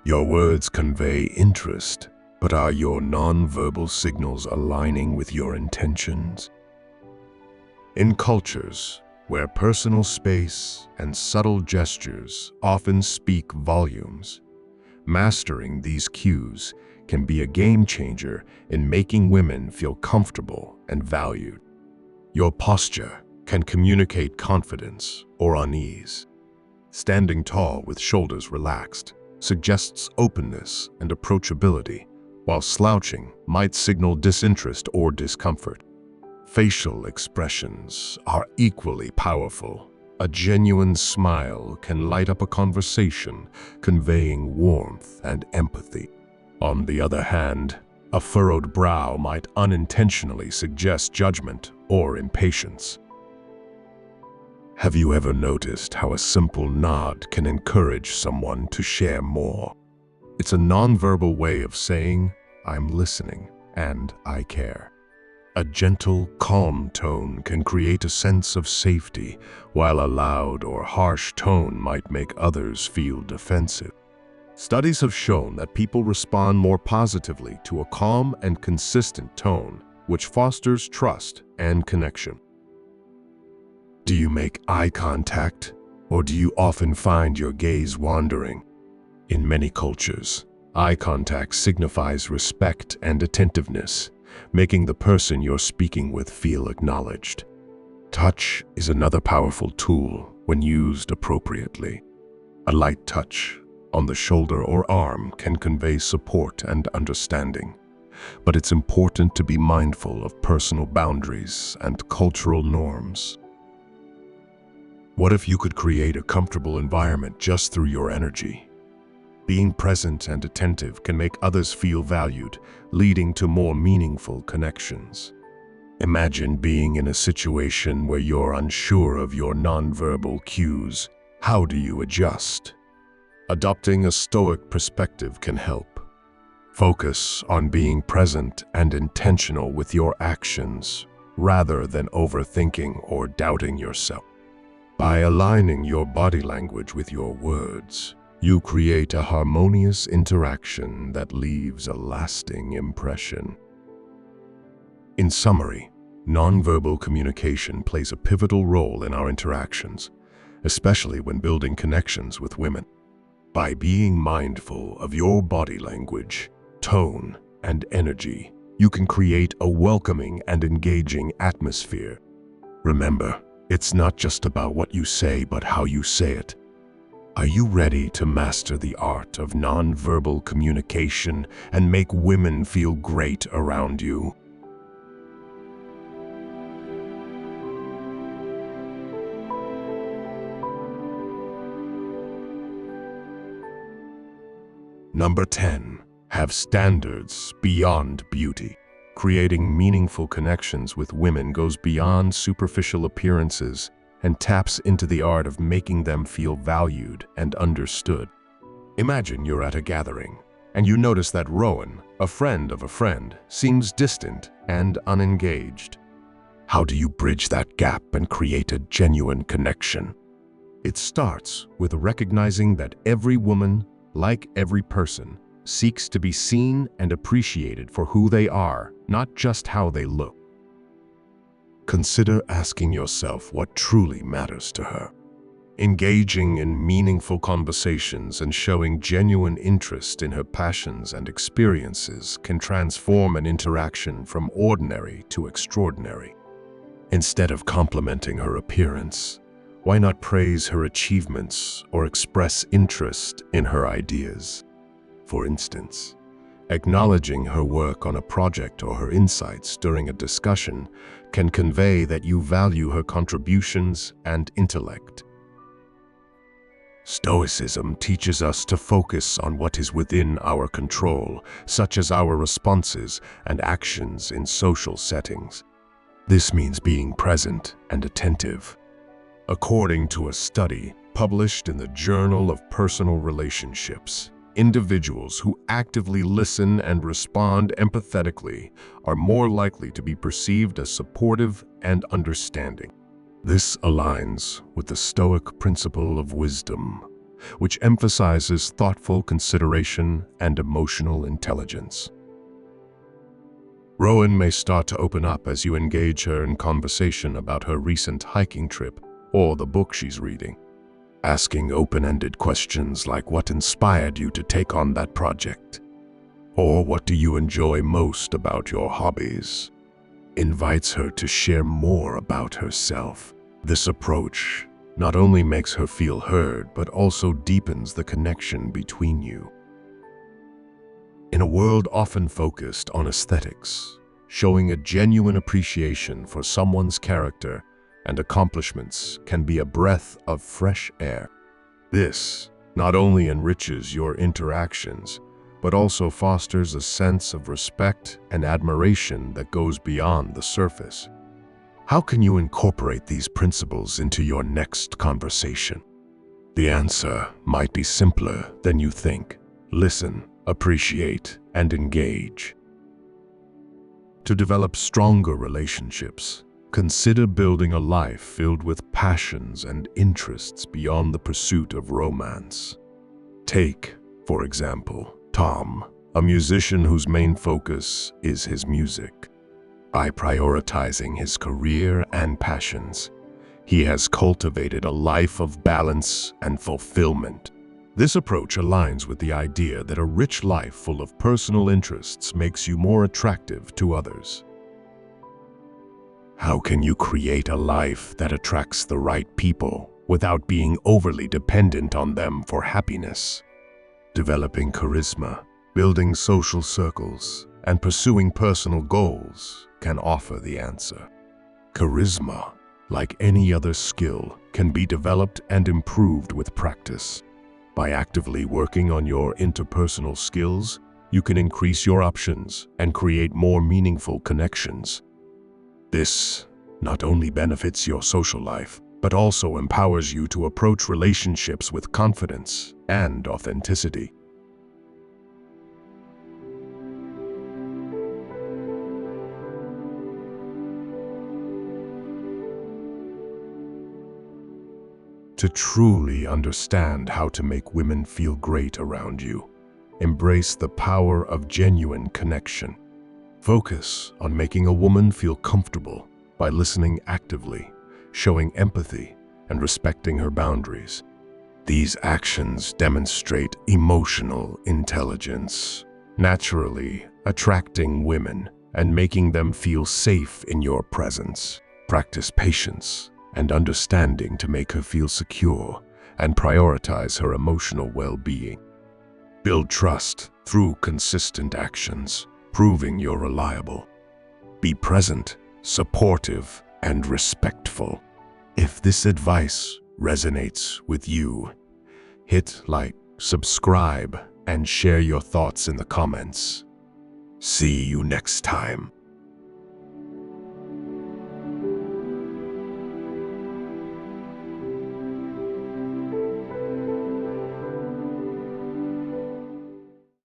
Your words convey interest, but are your nonverbal signals aligning with your intentions? In cultures where personal space and subtle gestures often speak volumes, mastering these cues can be a game changer in making women feel comfortable and valued. Your posture can communicate confidence or unease. Standing tall with shoulders relaxed suggests openness and approachability, while slouching might signal disinterest or discomfort. Facial expressions are equally powerful. A genuine smile can light up a conversation, conveying warmth and empathy. On the other hand, a furrowed brow might unintentionally suggest judgment or impatience. Have you ever noticed how a simple nod can encourage someone to share more? It's a nonverbal way of saying, "I'm listening and I care." A gentle, calm tone can create a sense of safety, while a loud or harsh tone might make others feel defensive. Studies have shown that people respond more positively to a calm and consistent tone, which fosters trust and connection. Do you make eye contact, or do you often find your gaze wandering? In many cultures, eye contact signifies respect and attentiveness, making the person you're speaking with feel acknowledged. Touch is another powerful tool when used appropriately. A light touch on the shoulder or arm can convey support and understanding, but it's important to be mindful of personal boundaries and cultural norms. What if you could create a comfortable environment just through your energy? Being present and attentive can make others feel valued, leading to more meaningful connections. Imagine being in a situation where you're unsure of your nonverbal cues. How do you adjust? Adopting a stoic perspective can help. Focus on being present and intentional with your actions, rather than overthinking or doubting yourself. By aligning your body language with your words, you create a harmonious interaction that leaves a lasting impression. In summary, nonverbal communication plays a pivotal role in our interactions, especially when building connections with women. By being mindful of your body language, tone, and energy, you can create a welcoming and engaging atmosphere. Remember, it's not just about what you say, but how you say it. Are you ready to master the art of nonverbal communication and make women feel great around you? Number 10. Have standards beyond beauty. Creating meaningful connections with women goes beyond superficial appearances and taps into the art of making them feel valued and understood. Imagine you're at a gathering, and you notice that Rowan, a friend of a friend, seems distant and unengaged. How do you bridge that gap and create a genuine connection? It starts with recognizing that every woman, like every person, seeks to be seen and appreciated for who they are, not just how they look. Consider asking yourself what truly matters to her. Engaging in meaningful conversations and showing genuine interest in her passions and experiences can transform an interaction from ordinary to extraordinary. Instead of complimenting her appearance, why not praise her achievements or express interest in her ideas? For instance, acknowledging her work on a project or her insights during a discussion can convey that you value her contributions and intellect. Stoicism teaches us to focus on what is within our control, such as our responses and actions in social settings. This means being present and attentive. According to a study published in the Journal of Personal Relationships, individuals who actively listen and respond empathetically are more likely to be perceived as supportive and understanding. This aligns with the Stoic principle of wisdom, which emphasizes thoughtful consideration and emotional intelligence. Rowan may start to open up as you engage her in conversation about her recent hiking trip or the book she's reading. Asking open-ended questions like what inspired you to take on that project? Or what do you enjoy most about your hobbies? Invites her to share more about herself. This approach not only makes her feel heard, but also deepens the connection between you. In a world often focused on aesthetics, showing a genuine appreciation for someone's character and accomplishments can be a breath of fresh air. This not only enriches your interactions, but also fosters a sense of respect and admiration that goes beyond the surface. How can you incorporate these principles into your next conversation? The answer might be simpler than you think. Listen, appreciate, and engage. To develop stronger relationships, consider building a life filled with passions and interests beyond the pursuit of romance. Take, for example, Tom, a musician whose main focus is his music. By prioritizing his career and passions, he has cultivated a life of balance and fulfillment. This approach aligns with the idea that a rich life full of personal interests makes you more attractive to others. How can you create a life that attracts the right people without being overly dependent on them for happiness? Developing charisma, building social circles, and pursuing personal goals can offer the answer. Charisma, like any other skill, can be developed and improved with practice. By actively working on your interpersonal skills, you can increase your options and create more meaningful connections. This not only benefits your social life, but also empowers you to approach relationships with confidence and authenticity. To truly understand how to make women feel great around you, embrace the power of genuine connection. Focus on making a woman feel comfortable by listening actively, showing empathy, and respecting her boundaries. These actions demonstrate emotional intelligence, naturally attracting women and making them feel safe in your presence. Practice patience and understanding to make her feel secure and prioritize her emotional well-being. Build trust through consistent actions, proving you're reliable. Be present, supportive, and respectful. If this advice resonates with you, hit like, subscribe, and share your thoughts in the comments. See you next time.